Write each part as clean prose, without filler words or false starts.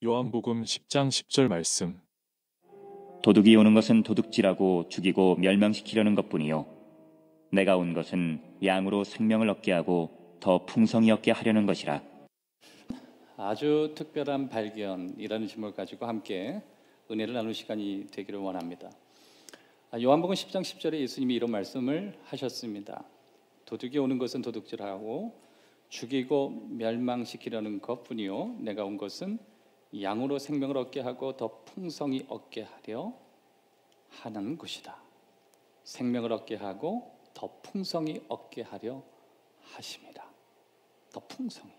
요한복음 10장 10절 말씀. 도둑이 오는 것은 도둑질하고 죽이고 멸망시키려는 것뿐이요 내가 온 것은 양으로 생명을 얻게 하고 더 풍성히 얻게 하려는 것이라. 아주 특별한 발견이라는 제목을 가지고 함께 은혜를 나눌 시간이 되기를 원합니다. 요한복음 10장 10절에 예수님이 이런 말씀을 하셨습니다. 도둑이 오는 것은 도둑질하고 죽이고 멸망시키려는 것뿐이요 내가 온 것은 양으로 생명을 얻게 하고 더 풍성히 얻게 하려 하는 것이다. 생명을 얻게 하고 더 풍성히 얻게 하려 하십니다. 더 풍성히.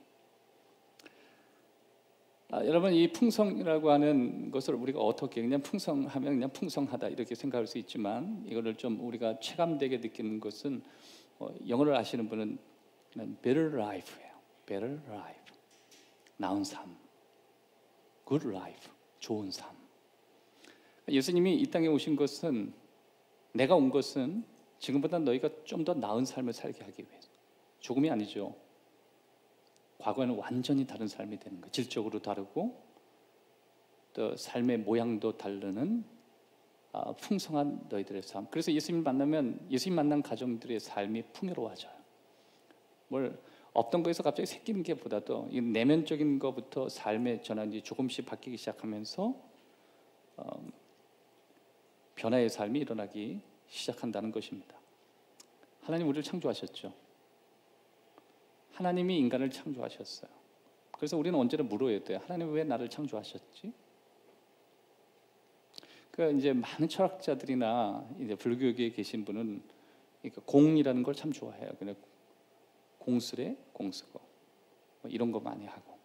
여러분, 이 풍성이라고 하는 것을 우리가 어떻게 그냥 풍성하면 그냥 풍성하다 이렇게 생각할 수 있지만, 이거를 좀 우리가 체감되게 느끼는 것은 영어를 아시는 분은 better life예요. better life, 나은 삶, good life, 좋은 삶. 예수님이 이 땅에 오신 것은, 내가 온 것은 지금보다 너희가 좀 더 나은 삶을 살게 하기 위해서. 조금이 아니죠. 과거에는 완전히 다른 삶이 되는 거예요. 질적으로 다르고 또 삶의 모양도 다르는 풍성한 너희들의 삶. 그래서 예수님 만나면 예수님 만난 가정들의 삶이 풍요로워져요. 뭘 없던 거에서 갑자기 생기는 게 보다도 이 내면적인 것부터 삶의 전환이 조금씩 바뀌기 시작하면서 변화의 삶이 일어나기 시작한다는 것입니다. 하나님 우리를 창조하셨죠. 하나님이 인간을 창조하셨어요. 그래서 우리는 언제나 물어야 돼요. 하나님 왜 나를 창조하셨지? 그러니까 이제 많은 철학자들이나 이제 불교계에 계신 분은 그러니까 공이라는 걸 참 좋아해요. 그냥 공수래, 공수고 뭐 이런 거 많이 하고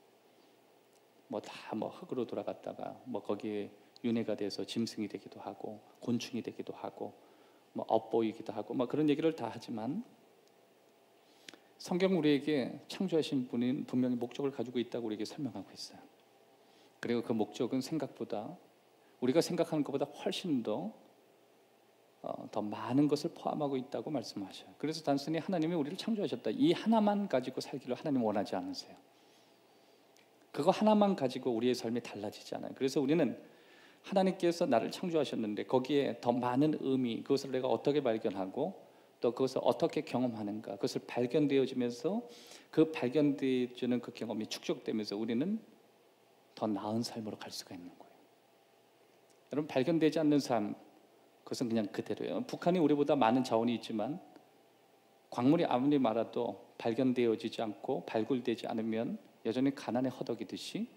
뭐 다 뭐 흙으로 돌아갔다가 뭐 거기에 윤회가 돼서 짐승이 되기도 하고 곤충이 되기도 하고 뭐 엇보이기도 하고 뭐 그런 얘기를 다 하지만, 성경 우리에게 창조하신 분은 분명히 목적을 가지고 있다고 우리에게 설명하고 있어요. 그리고 그 목적은 생각보다, 우리가 생각하는 것보다 훨씬 더 많은 것을 포함하고 있다고 말씀하셔요. 그래서 단순히 하나님이 우리를 창조하셨다, 이 하나만 가지고 살기를 하나님 원하지 않으세요. 그거 하나만 가지고 우리의 삶이 달라지지 않아요. 그래서 우리는 하나님께서 나를 창조하셨는데 거기에 더 많은 의미, 그것을 내가 어떻게 발견하고 또 그것을 어떻게 경험하는가, 그것을 발견되어지면서 그 발견되어지는 그 경험이 축적되면서 우리는 더 나은 삶으로 갈 수가 있는 거예요. 여러분, 발견되지 않는 삶, 그것은 그냥 그대로예요. 북한이 우리보다 많은 자원이 있지만 광물이 아무리 많아도 발견되어지지 않고 발굴되지 않으면 여전히 가난에 허덕이듯이,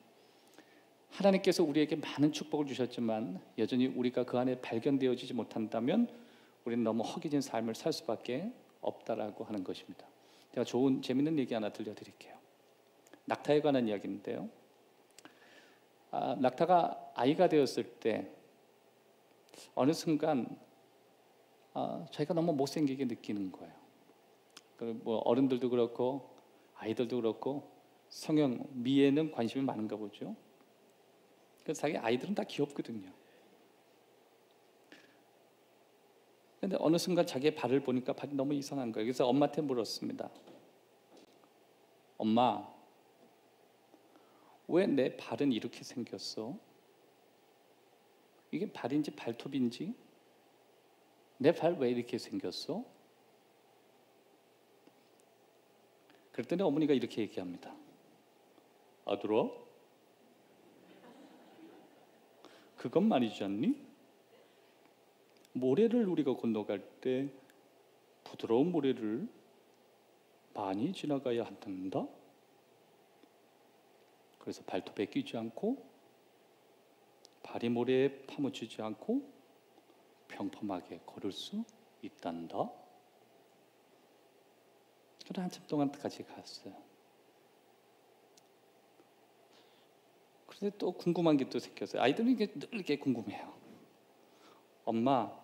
하나님께서 우리에게 많은 축복을 주셨지만 여전히 우리가 그 안에 발견되어지지 못한다면 우리는 너무 허기진 삶을 살 수밖에 없다라고 하는 것입니다. 제가 좋은 재밌는 얘기 하나 들려드릴게요. 낙타에 관한 이야기인데요. 낙타가 아이가 되었을 때 어느 순간 자기가 너무 못생기게 느끼는 거예요. 뭐 어른들도 그렇고 아이들도 그렇고 성형 미에는 관심이 많은가 보죠. 그래서 자기 아이들은 다 귀엽거든요. 근데 어느 순간 자기의 발을 보니까 발이 너무 이상한 거예요. 그래서 엄마한테 물었습니다. 엄마, 왜 내 발은 이렇게 생겼어? 이게 발인지 발톱인지? 내 발 왜 이렇게 생겼어? 그랬더니 어머니가 이렇게 얘기합니다. 아들아, 그건 말이지 않니? 모래를 우리가 건너갈 때 부드러운 모래를 많이 지나가야 한다. 그래서 발톱에 끼지 않고 발이 모래에 파묻히지 않고 평범하게 걸을 수 있단다. 그래 한참 동안 같이 갔어요. 그런데 또 궁금한 게 또 생겼어요. 아이들은 이게 늘 이렇게 궁금해요. 엄마,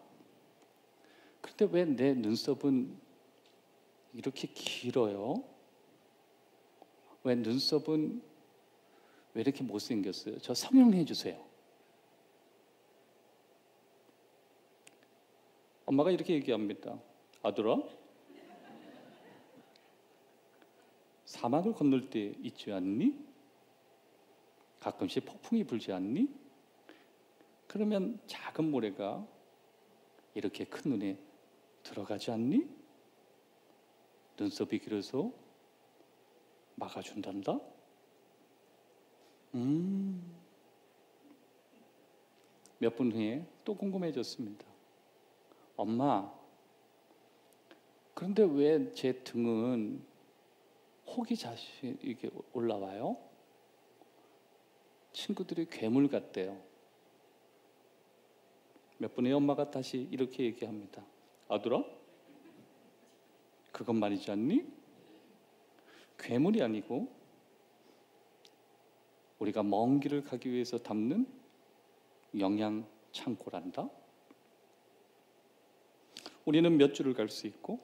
근데 왜 내 눈썹은 이렇게 길어요? 왜 눈썹은 왜 이렇게 못생겼어요? 저 성형해 주세요. 엄마가 이렇게 얘기합니다. 아들아, 사막을 건널 때 있지 않니? 가끔씩 폭풍이 불지 않니? 그러면 작은 모래가 이렇게 큰 눈에 들어가지 않니? 눈썹이 길어서 막아준단다? 몇 분 후에 또 궁금해졌습니다. 엄마, 그런데 왜 제 등은 혹이 자시 이렇게 올라와요? 친구들이 괴물 같대요. 몇 분의 엄마가 다시 이렇게 얘기합니다. 아들아, 그건 말이지 않니? 괴물이 아니고 우리가 먼 길을 가기 위해서 담는 영양 창고란다. 우리는 몇 주를 갈 수 있고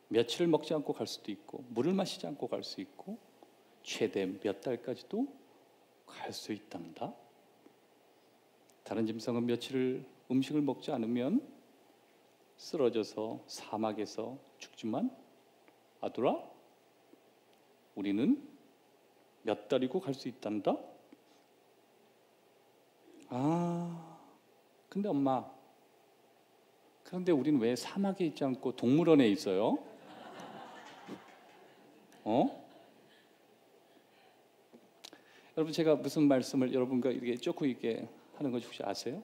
며칠을 먹지 않고 갈 수도 있고 물을 마시지 않고 갈 수 있고 최대 몇 달까지도 갈 수 있단다. 다른 짐승은 며칠을 음식을 먹지 않으면 쓰러져서 사막에서 죽지만 아들아, 우리는 몇 달이고 갈 수 있단다. 근데 엄마, 그런데 우리는 왜 사막에 있지 않고 동물원에 있어요? 여러분, 제가 무슨 말씀을 여러분과 이렇게 조금 이렇게 하는 것이 혹시 아세요?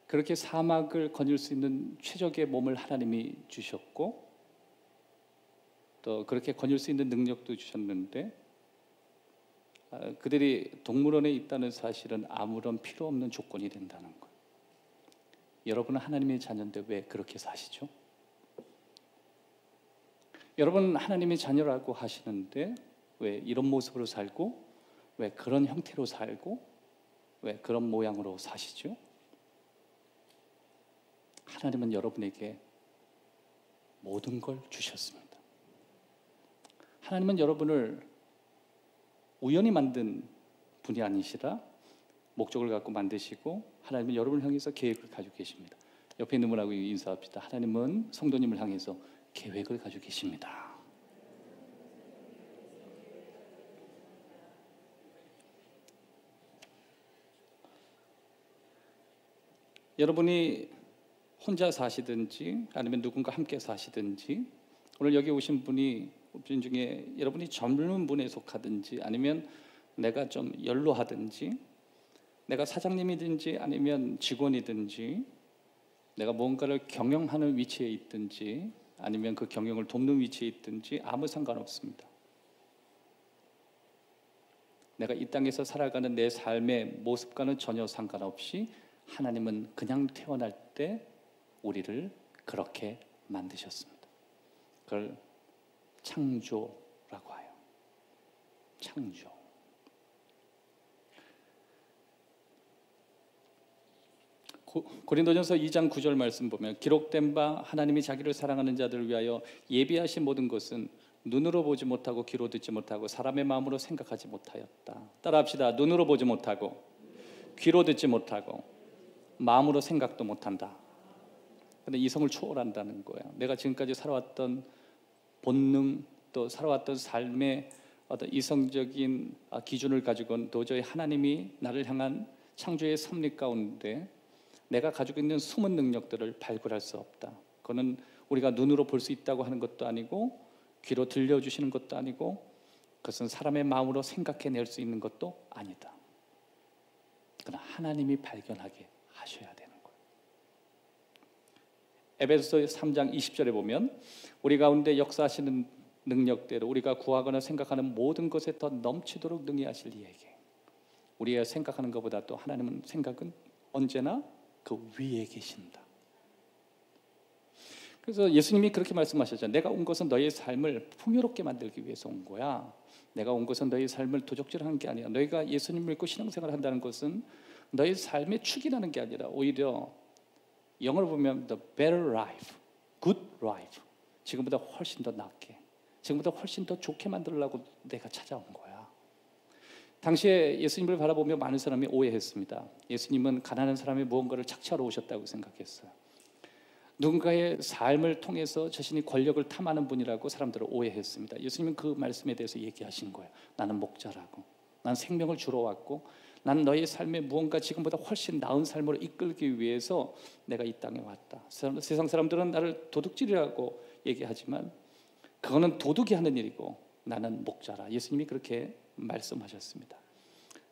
그렇게 사막을 거닐 수 있는 최적의 몸을 하나님이 주셨고 또 그렇게 거닐 수 있는 능력도 주셨는데 그들이 동물원에 있다는 사실은 아무런 필요 없는 조건이 된다는 거예요. 여러분은 하나님의 자녀인데 왜 그렇게 사시죠? 여러분 하나님의 자녀라고 하시는데 왜 이런 모습으로 살고 왜 그런 형태로 살고 왜 그런 모양으로 사시죠? 하나님은 여러분에게 모든 걸 주셨습니다. 하나님은 여러분을 우연히 만든 분이 아니시라 목적을 갖고 만드시고 하나님은 여러분을 향해서 계획을 가지고 계십니다. 옆에 있는 분하고 인사합시다. 하나님은 성도님을 향해서 계획을 가지고 계십니다. 여러분이 혼자 사시든지 아니면 누군가 함께 사시든지 오늘 여기 오신 분이 중에 여러분이 젊은 분에 속하든지 아니면 내가 좀 연로하든지 내가 사장님이든지 아니면 직원이든지 내가 뭔가를 경영하는 위치에 있든지 아니면 그 경영을 돕는 위치에 있든지 아무 상관없습니다. 내가 이 땅에서 살아가는 내 삶의 모습과는 전혀 상관없이 하나님은 그냥 태어날 때 우리를 그렇게 만드셨습니다. 그걸 창조라고 해요. 창조. 고린도전서 2장 9절 말씀 보면 기록된 바 하나님이 자기를 사랑하는 자들을 위하여 예비하신 모든 것은 눈으로 보지 못하고 귀로 듣지 못하고 사람의 마음으로 생각하지 못하였다. 따라합시다. 눈으로 보지 못하고 귀로 듣지 못하고 마음으로 생각도 못한다. 근데 이성을 초월한다는 거예요. 내가 지금까지 살아왔던 본능 또 살아왔던 삶의 어떤 이성적인 기준을 가지고는 도저히 하나님이 나를 향한 창조의 섭리 가운데 내가 가지고 있는 숨은 능력들을 발굴할 수 없다. 그거는 우리가 눈으로 볼 수 있다고 하는 것도 아니고 귀로 들려주시는 것도 아니고 그것은 사람의 마음으로 생각해낼 수 있는 것도 아니다. 그러나 하나님이 발견하게 하셔야 되는 거예요. 에베소서 3장 20절에 보면 우리 가운데 역사하시는 능력대로 우리가 구하거나 생각하는 모든 것에 더 넘치도록 능히 하실 이에게 우리가 생각하는 것보다 또 하나님은 생각은 언제나 그 위에 계신다. 그래서 예수님이 그렇게 말씀하셨잖아요. 내가 온 것은 너희의 삶을 풍요롭게 만들기 위해서 온 거야. 내가 온 것은 너희의 삶을 도적질하는 게 아니야. 너희가 예수님 믿고 신앙생활을 한다는 것은 너희 삶의 축이라는 게 아니라 오히려 영어로 보면 the better life, good life. 지금보다 훨씬 더 낫게, 지금보다 훨씬 더 좋게 만들려고 내가 찾아온 거야. 당시에 예수님을 바라보며 많은 사람이 오해했습니다. 예수님은 가난한 사람이 무언가를 착취하러 오셨다고 생각했어요. 누군가의 삶을 통해서 자신이 권력을 탐하는 분이라고 사람들을 오해했습니다. 예수님은 그 말씀에 대해서 얘기하신 거예요. 나는 목자라고. 난 생명을 주러 왔고 나는 너의 삶에 무언가 지금보다 훨씬 나은 삶으로 이끌기 위해서 내가 이 땅에 왔다. 세상 사람들은 나를 도둑질이라고 얘기하지만 그거는 도둑이 하는 일이고 나는 목자라. 예수님이 그렇게 말씀하셨습니다.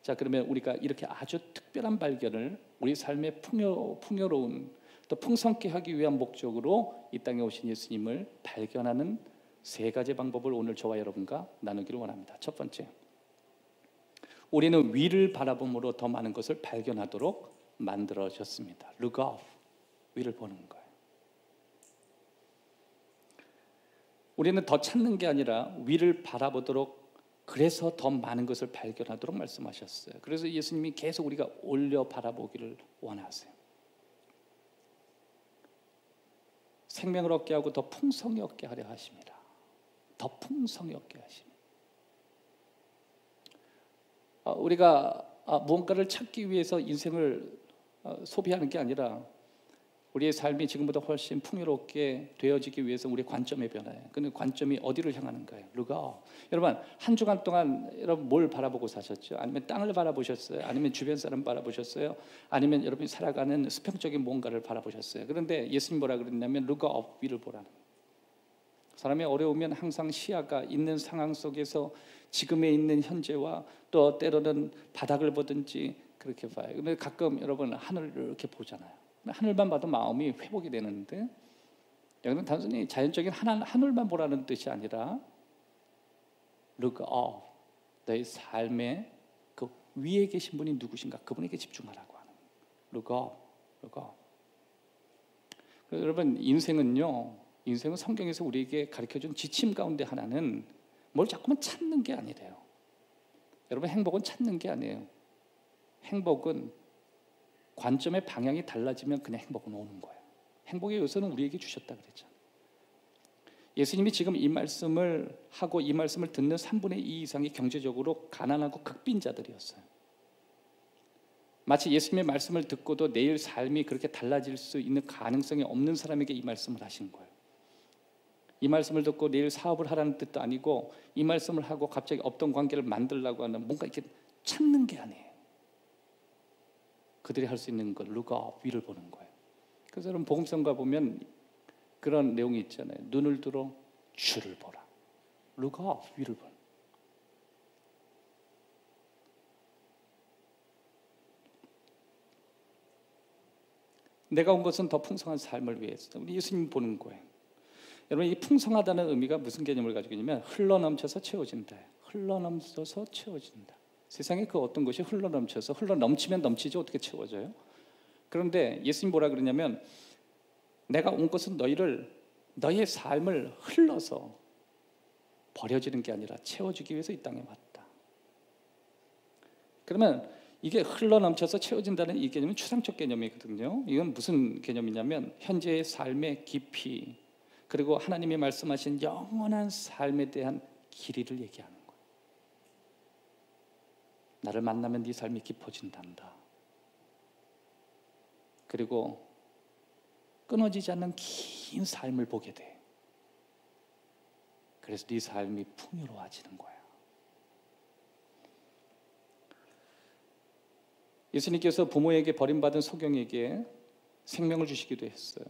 자, 그러면 우리가 이렇게 아주 특별한 발견을 우리 삶의 풍요로운 또 풍성케 하기 위한 목적으로 이 땅에 오신 예수님을 발견하는 세 가지 방법을 오늘 저와 여러분과 나누기를 원합니다. 첫 번째, 우리는 위를 바라봄으로 더 많은 것을 발견하도록 만들어졌습니다. Look up, 위를 보는 거예요. 우리는 더 찾는 게 아니라 위를 바라보도록, 그래서 더 많은 것을 발견하도록 말씀하셨어요. 그래서 예수님이 계속 우리가 올려 바라보기를 원하세요. 생명을 얻게 하고 더 풍성히 얻게 하려 하십니다. 더 풍성히 얻게 하십니다. 우리가 무언가를 찾기 위해서 인생을 소비하는 게 아니라 우리의 삶이 지금보다 훨씬 풍요롭게 되어지기 위해서 우리의 관점의 변화예요. 근데 관점이 어디를 향하는가요? 여러분, 한 주간 동안 여러분 뭘 바라보고 사셨죠? 아니면 땅을 바라보셨어요? 아니면 주변 사람 바라보셨어요? 아니면 여러분이 살아가는 수평적인 무언가를 바라보셨어요? 그런데 예수님 뭐라 그랬냐면 위를 보라는 거예요. 사람이 어려우면 항상 시야가 있는 상황 속에서 지금에 있는 현재와 또 때로는 바닥을 보든지 그렇게 봐요. 근데 가끔 여러분 하늘을 이렇게 보잖아요. 하늘만 봐도 마음이 회복이 되는데 여기는 단순히 자연적인 하늘만 보라는 뜻이 아니라 look up, 너의 삶의 그 위에 계신 분이 누구신가, 그분에게 집중하라고 하는 look up, look up. 여러분, 인생은 성경에서 우리에게 가르쳐준 지침 가운데 하나는 뭘 자꾸만 찾는 게 아니래요. 여러분, 행복은 찾는 게 아니에요. 행복은 관점의 방향이 달라지면 그냥 행복은 오는 거예요. 행복의 요소는 우리에게 주셨다 그랬잖아요. 예수님이 지금 이 말씀을 하고 이 말씀을 듣는 3분의 2 이상이 경제적으로 가난하고 극빈자들이었어요. 마치 예수님의 말씀을 듣고도 내일 삶이 그렇게 달라질 수 있는 가능성이 없는 사람에게 이 말씀을 하신 거예요. 이 말씀을 듣고 내일 사업을 하라는 뜻도 아니고 이 말씀을 하고 갑자기 없던 관계를 만들려고 하는 뭔가 이렇게 찾는 게 아니에요. 그들이 할 수 있는 건 look up, 위를 보는 거예요. 그래서 여러분 복음성가 보면 그런 내용이 있잖아요. 눈을 들어 주를 보라. look up, 위를 보라. 내가 온 것은 더 풍성한 삶을 위해서. 우리 예수님 보는 거예요. 여러분, 이 풍성하다는 의미가 무슨 개념을 가지고 있냐면 흘러넘쳐서 채워진다. 흘러넘쳐서 채워진다. 세상에 그 어떤 것이 흘러넘쳐서 흘러넘치면 넘치지 어떻게 채워져요? 그런데 예수님 뭐라 그러냐면 내가 온 것은 너의 삶을 흘러서 버려지는 게 아니라 채워주기 위해서 이 땅에 왔다. 그러면 이게 흘러넘쳐서 채워진다는 이 개념은 추상적 개념이거든요. 이건 무슨 개념이냐면 현재의 삶의 깊이, 그리고 하나님이 말씀하신 영원한 삶에 대한 길이를 얘기하는 거예요. 나를 만나면 네 삶이 깊어진단다. 그리고 끊어지지 않는 긴 삶을 보게 돼. 그래서 네 삶이 풍요로워지는 거야. 예수님께서 부모에게 버림받은 소경에게 생명을 주시기도 했어요.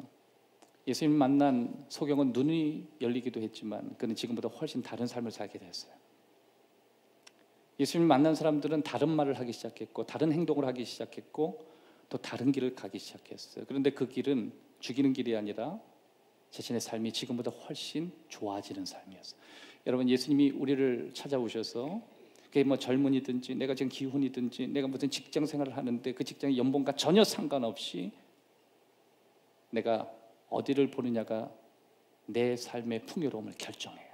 예수님 만난 소경은 눈이 열리기도 했지만 그는 지금보다 훨씬 다른 삶을 살게 됐어요. 예수님 만난 사람들은 다른 말을 하기 시작했고 다른 행동을 하기 시작했고 또 다른 길을 가기 시작했어요. 그런데 그 길은 죽이는 길이 아니라 자신의 삶이 지금보다 훨씬 좋아지는 삶이었어요. 여러분, 예수님이 우리를 찾아오셔서 그게 뭐 젊은이든지 내가 지금 기혼이든지 내가 무슨 직장 생활을 하는데 그 직장의 연봉과 전혀 상관없이 내가 어디를 보느냐가 내 삶의 풍요로움을 결정해요.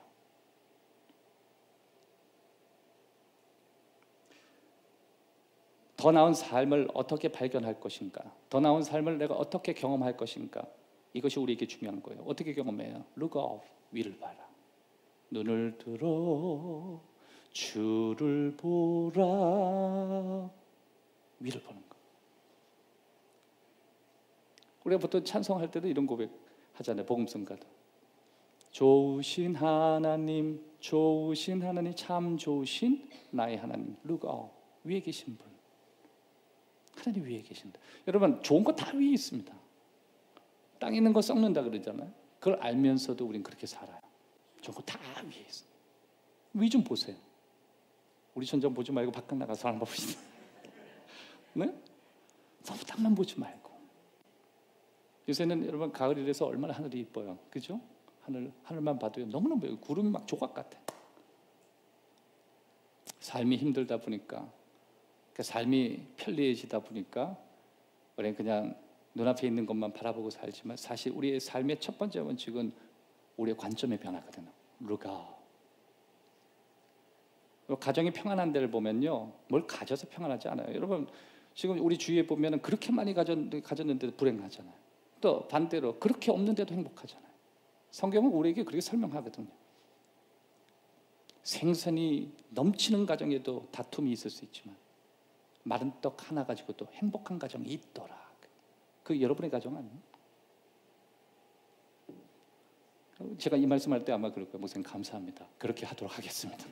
더 나은 삶을 어떻게 발견할 것인가, 더 나은 삶을 내가 어떻게 경험할 것인가, 이것이 우리에게 중요한 거예요. 어떻게 경험해요? Look up, 위를 봐라. 눈을 들어 주를 보라. 위를 보는 거. 우리가 보통 찬송할 때도 이런 고백, 하잖아요. 복음성가도. 좋으신 하나님, 좋으신 하나님, 참 좋으신 나의 하나님. 루가 위에 계신 분. 하나님 위에 계신다. 여러분 좋은 거 다 위에 있습니다. 땅에 있는 거 썩는다 그러잖아요. 그걸 알면서도 우린 그렇게 살아요. 좋은 거 다 위에 있어. 위 좀 보세요. 우리 천장 보지 말고 바깥 나가서 한번 봅시다. 네? 너무 땅만 보지 말고. 요새는 여러분 가을이라서 얼마나 하늘이 이뻐요. 그죠? 하늘만 봐도 너무너무 예뻐요. 구름이 막 조각 같아. 삶이 힘들다 보니까, 삶이 편리해지다 보니까 우리는 그냥 눈앞에 있는 것만 바라보고 살지만 사실 우리의 삶의 첫 번째 원칙은 우리의 관점의 변화거든요. 루가. 가정이 평안한 데를 보면요, 뭘 가져서 평안하지 않아요. 여러분 지금 우리 주위에 보면 그렇게 많이 가졌는데도 불행하잖아요. 또 반대로 그렇게 없는데도 행복하잖아요. 성경은 우리에게 그렇게 설명하거든요. 생선이 넘치는 가정에도 다툼이 있을 수 있지만 마른 떡 하나 가지고도 행복한 가정이 있더라. 그 여러분의 가정 아니에요? 제가 이 말씀할 때 아마 그럴 거예요. 목사님 감사합니다. 그렇게 하도록 하겠습니다.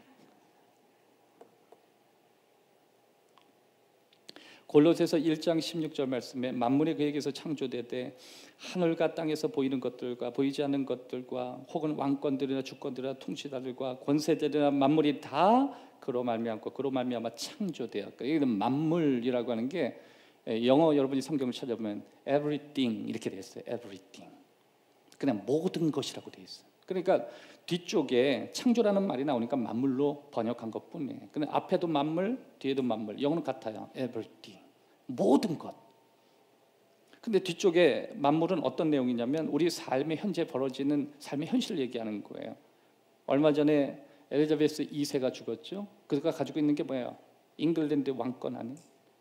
골로새서 1장 16절 말씀에 만물이 그에게서 창조되되 하늘과 땅에서 보이는 것들과 보이지 않는 것들과 혹은 왕권들이나 주권들이나 통치자들과 권세들이나 만물이 다 그로 말미암고 그로 말미암아 창조되었다. 여기는 만물이라고 하는 게 영어 여러분이 성경을 찾아보면 everything 이렇게 되어 있어요. everything. 그냥 모든 것이라고 되어 있어요. 그러니까 뒤쪽에 창조라는 말이 나오니까 만물로 번역한 것뿐이에요. 근데 앞에도 만물, 뒤에도 만물. 영어는 같아요. everything. 모든 것. 근데 뒤쪽에 만물은 어떤 내용이냐면 우리 삶의 현재 벌어지는 삶의 현실을 얘기하는 거예요. 얼마 전에 엘리자베스 2세가 죽었죠. 그가 가지고 있는 게 뭐예요? 잉글랜드 왕권 안에.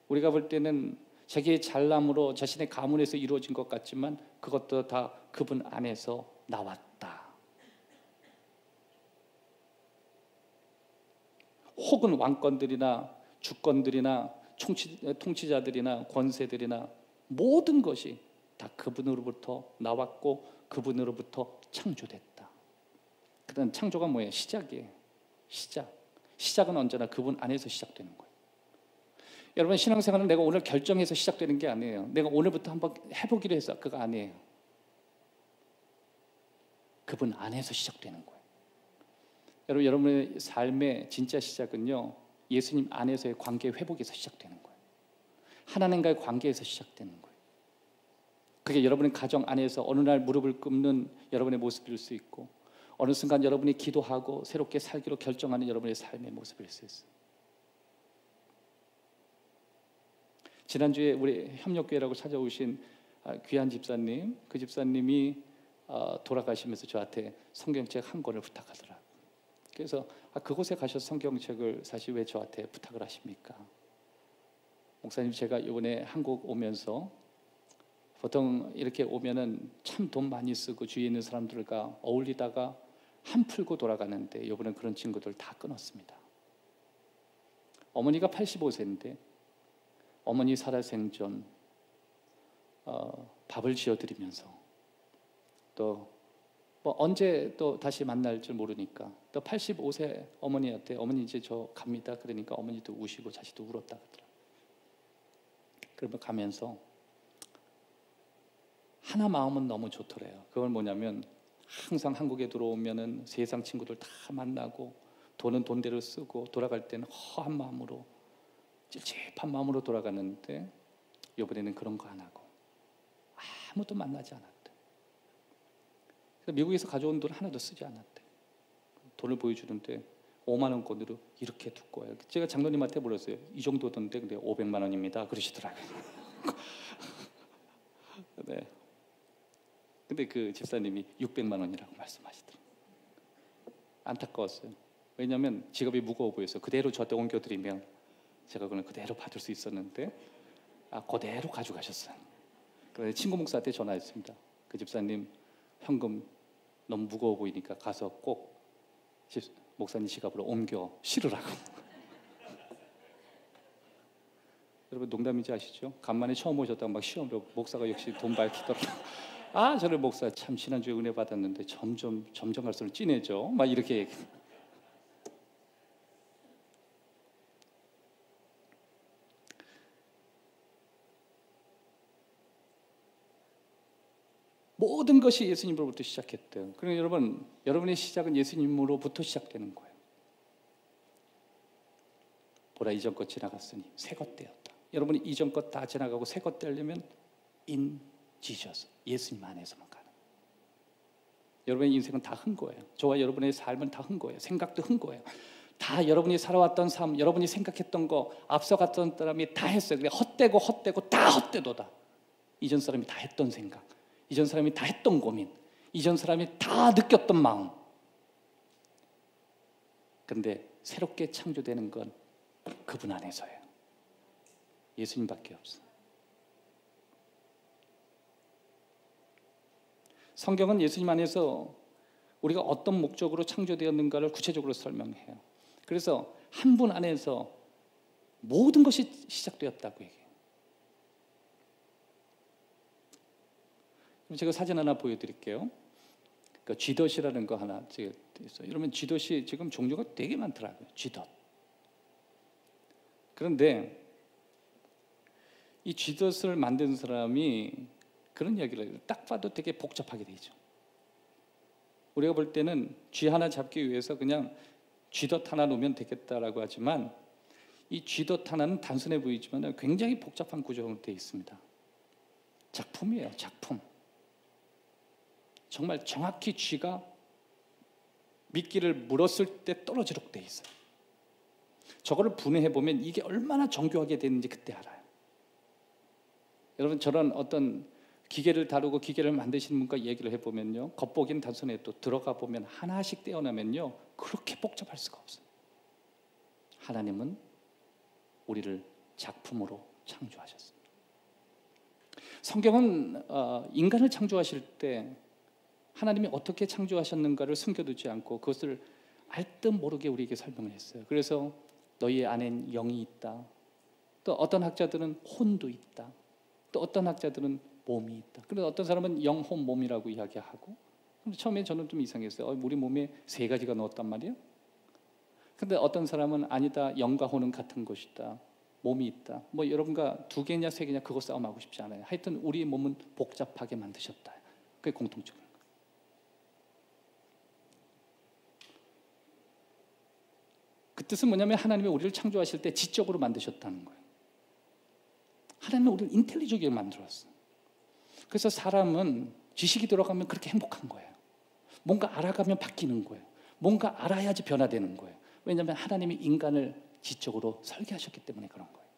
우리가 볼 때는 자기의 잘남으로 자신의 가문에서 이루어진 것 같지만 그것도 다 그분 안에서 나왔다. 혹은 왕권들이나 주권들이나 통치자들이나 권세들이나 모든 것이 다 그분으로부터 나왔고 그분으로부터 창조됐다. 그다음 창조가 뭐예요? 시작이에요. 시작은 언제나 그분 안에서 시작되는 거예요. 여러분 신앙생활은 내가 오늘 결정해서 시작되는 게 아니에요. 내가 오늘부터 한번 해보기로 해서 그거 아니에요. 그분 안에서 시작되는 거예요. 여러분 여러분의 삶의 진짜 시작은요 예수님 안에서의 관계 회복에서 시작되는 거예요. 하나님과의 관계에서 시작되는 거예요. 그게 여러분의 가정 안에서 어느 날 무릎을 꿇는 여러분의 모습일 수 있고 어느 순간 여러분이 기도하고 새롭게 살기로 결정하는 여러분의 삶의 모습일 수 있어요. 지난주에 우리 협력교회라고 찾아오신 귀한 집사님, 그 집사님이 돌아가시면서 저한테 성경책 한 권을 부탁하더라고요. 그래서 그곳에 가셔서 성경책을 사실 왜 저한테 부탁을 하십니까? 목사님 제가 이번에 한국 오면서 보통 이렇게 오면은 참 돈 많이 쓰고 주위에 있는 사람들과 어울리다가 한 풀고 돌아가는데 이번엔 그런 친구들 다 끊었습니다. 어머니가 85세인데 어머니 살아생전 밥을 지어드리면서 또 뭐 언제 또 다시 만날 줄 모르니까 또 85세 어머니한테 어머니 이제 저 갑니다. 그러니까 어머니도 우시고 자식도 울었다 그러더라고요. 그러면 가면서 하나 마음은 너무 좋더래요. 그건 뭐냐면 항상 한국에 들어오면은 세상 친구들 다 만나고 돈은 돈대로 쓰고 돌아갈 때는 허한 마음으로 찝찝한 마음으로 돌아가는데 이번에는 그런 거 안 하고 아무도 만나지 않았대. 미국에서 가져온 돈 하나도 쓰지 않았대. 돈을 보여주는데 5만 원권으로 이렇게 두꺼워요. 제가 장로님한테 물었어요. 이 정도 돈인데 근데 500만 원입니다. 그러시더라고요. 네. 근데 그 집사님이 600만 원이라고 말씀하시더라고요. 안타까웠어요. 왜냐하면 지갑이 무거워 보여서 그대로 저한테 옮겨드리면 제가 그걸 그대로 받을 수 있었는데 그대로 가져가셨어요. 그래서 친구 목사한테 전화했습니다. 그 집사님 현금 너무 무거워 보이니까 가서 꼭 목사님 지갑으로 옮겨 실으라고. 여러분 농담인지 아시죠? 간만에 처음 오셨다가 막 시험으로 목사가 역시 돈 밝히더라고요. 아, 저를 목사 참 지난주에 은혜 받았는데 점점 갈수록 진해져. 막 이렇게 얘기. 모든 것이 예수님으로부터 시작했대요. 그러니까 여러분, 여러분의 시작은 예수님으로부터 시작되는 거예요. 보라, 이전 것 지나갔으니 새 것 되었다. 여러분이 이전 것 다 지나가고 새 것 되려면 in Jesus, 예수님 안에서만 가는. 여러분의 인생은 다 흥 거예요. 저와 여러분의 삶은 다 흥 거예요. 생각도 흥 거예요. 다 여러분이 살아왔던 삶, 여러분이 생각했던 거, 앞서갔던 사람이 다 했어요. 근데 헛되고 다 헛되도다. 이전 사람이 다 했던 생각, 이전 사람이 다 했던 고민, 이전 사람이 다 느꼈던 마음. 근데 새롭게 창조되는 건 그분 안에서예요. 예수님밖에 없어. 성경은 예수님 안에서 우리가 어떤 목적으로 창조되었는가를 구체적으로 설명해요. 그래서 한 분 안에서 모든 것이 시작되었다고 얘기해요. 그럼 제가 사진 하나 보여드릴게요. 그러니까 쥐덫이라는 거 하나 있어요. 여러분, 쥐덫이 지금 종류가 되게 많더라고요. 쥐덫. 그런데 이 쥐덫을 만든 사람이 그런 이야기를 해요. 딱 봐도 되게 복잡하게 되죠. 우리가 볼 때는 쥐 하나 잡기 위해서 그냥 쥐덫 하나 놓으면 되겠다라고 하지만 이 쥐덫 하나는 단순해 보이지만 굉장히 복잡한 구조로 되어 있습니다. 작품이에요, 작품. 정말 정확히 쥐가 미끼를 물었을 때 떨어지도록 되어 있어요. 저거를 분해해 보면 이게 얼마나 정교하게 되는지 그때 알아요. 여러분, 저런 어떤 기계를 다루고 기계를 만드시는 분과 얘기를 해보면요, 겉보기는 단순해도 들어가 보면 하나씩 떼어내면요 그렇게 복잡할 수가 없어요. 하나님은 우리를 작품으로 창조하셨습니다. 성경은 인간을 창조하실 때 하나님이 어떻게 창조하셨는가를 숨겨두지 않고 그것을 알듯 모르게 우리에게 설명을 했어요. 그래서 너희 안엔 영이 있다. 또 어떤 학자들은 혼도 있다. 또 어떤 학자들은 몸이 있다. 그래서 어떤 사람은 영혼 몸이라고 이야기하고. 근데 처음에 저는 좀 이상했어요. 우리 몸에 세 가지가 넣었단 말이에요. 근데 어떤 사람은 아니다, 영과 혼은 같은 것이다, 몸이 있다. 뭐 여러분과 두 개냐 세 개냐 그거 싸움하고 싶지 않아요. 하여튼 우리 몸은 복잡하게 만드셨다. 그게 공통적인 거예요. 그 뜻은 뭐냐면 하나님이 우리를 창조하실 때 지적으로 만드셨다는 거예요. 하나님은 우리를 인텔리전하게 만들었어요. 그래서 사람은 지식이 들어가면 그렇게 행복한 거예요. 뭔가 알아가면 바뀌는 거예요. 뭔가 알아야지 변화되는 거예요. 왜냐하면 하나님이 인간을 지적으로 설계하셨기 때문에 그런 거예요.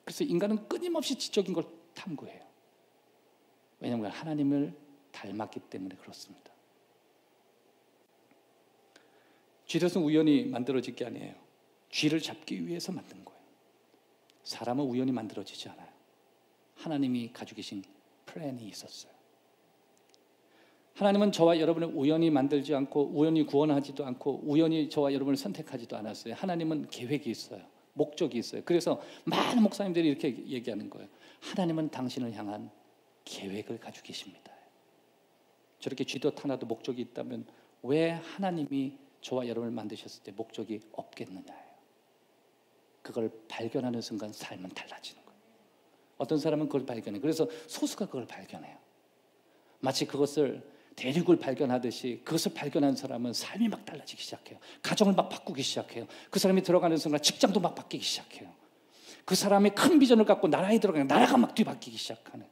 그래서 인간은 끊임없이 지적인 걸 탐구해요. 왜냐하면 하나님을 닮았기 때문에 그렇습니다. 쥐덫은 우연히 만들어진 게 아니에요. 쥐를 잡기 위해서 만든 거예요. 사람은 우연히 만들어지지 않아요. 하나님이 가지고 계신 플랜이 있었어요. 하나님은 저와 여러분을 우연히 만들지 않고 우연히 구원하지도 않고 우연히 저와 여러분을 선택하지도 않았어요. 하나님은 계획이 있어요. 목적이 있어요. 그래서 많은 목사님들이 이렇게 얘기하는 거예요. 하나님은 당신을 향한 계획을 가지고 계십니다. 저렇게 쥐덫 하나도 목적이 있다면 왜 하나님이 저와 여러분을 만드셨을 때 목적이 없겠느냐예요. 그걸 발견하는 순간 삶은 달라지는 거예요. 어떤 사람은 그걸 발견해요. 그래서 소수가 그걸 발견해요. 마치 그것을 대륙을 발견하듯이 그것을 발견한 사람은 삶이 막 달라지기 시작해요. 가정을 막 바꾸기 시작해요. 그 사람이 들어가는 순간 직장도 막 바뀌기 시작해요. 그 사람이 큰 비전을 갖고 나라에 들어가면 나라가 막 뒤바뀌기 시작하는.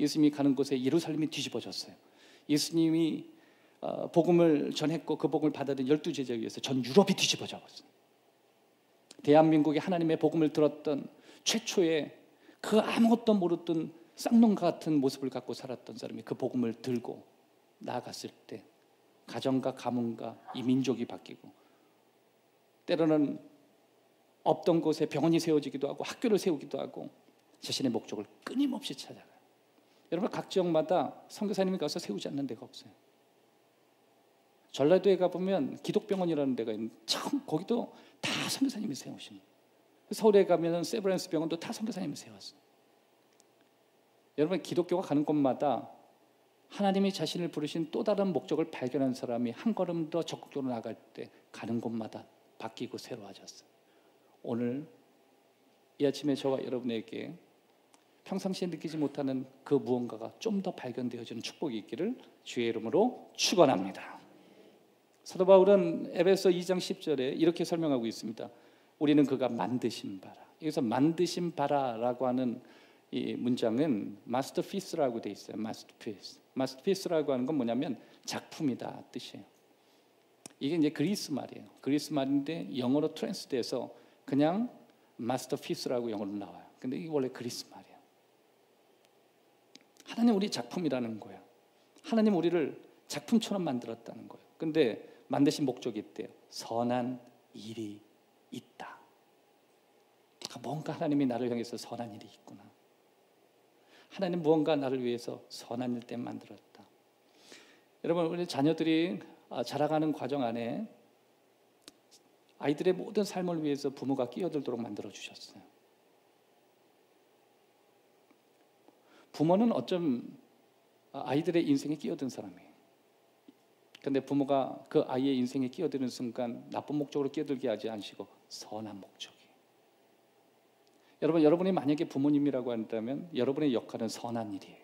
예수님이 가는 곳에 예루살렘이 뒤집어졌어요. 예수님이 복음을 전했고 그 복음을 받아들인 12제자에 의해서 전 유럽이 뒤집어져 버렸어요. 대한민국에 하나님의 복음을 들었던 최초의 그 아무것도 모르던 쌍놈과 같은 모습을 갖고 살았던 사람이 그 복음을 들고 나아갔을 때 가정과 가문과 이 민족이 바뀌고 때로는 없던 곳에 병원이 세워지기도 하고 학교를 세우기도 하고 자신의 목적을 끊임없이 찾아가요. 여러분, 각 지역마다 선교사님이 가서 세우지 않는 데가 없어요. 전라도에 가보면 기독병원이라는 데가 있는데 참 거기도 다 선교사님이 세우신 거예요. 서울에 가면 세브란스 병원도 다 선교사님이 세웠어요. 여러분 기독교가 가는 곳마다 하나님이 자신을 부르신 또 다른 목적을 발견한 사람이 한 걸음 더 적극적으로 나갈 때 가는 곳마다 바뀌고 새로워졌어요. 오늘 이 아침에 저와 여러분에게 평상시에 느끼지 못하는 그 무언가가 좀 더 발견되어지는 축복이 있기를 주의 이름으로 축원합니다. 사도 바울은 에베소 2장 10절에 이렇게 설명하고 있습니다. 우리는 그가 만드신 바라. 여기서 만드신 바라라고 하는 이 문장은 마스터피스라고 돼 있어요. 마스터피스. 마스터피스라고 하는 건 뭐냐면 작품이다 뜻이에요. 이게 이제 그리스 말이에요. 그리스 말인데 영어로 트랜스돼서 그냥 마스터피스라고 영어로 나와요. 근데 이게 원래 그리스 말이에요. 하나님 우리 작품이라는 거예요. 하나님 우리를 작품처럼 만들었다는 거예요. 근데 만드신 목적이 있대요. 선한 일이 있다. 뭔가 하나님이 나를 향해서 선한 일이 있구나. 하나님 무언가 나를 위해서 선한 일 때문에 만들었다. 여러분 우리 자녀들이 자라가는 과정 안에 아이들의 모든 삶을 위해서 부모가 끼어들도록 만들어 주셨어요. 부모는 어쩜 아이들의 인생에 끼어든 사람이에요. 그런데 부모가 그 아이의 인생에 끼어드는 순간 나쁜 목적으로 끼어들게 하지 않으시고 선한 목적이에요. 여러분, 여러분이 만약에 부모님이라고 한다면 여러분의 역할은 선한 일이에요.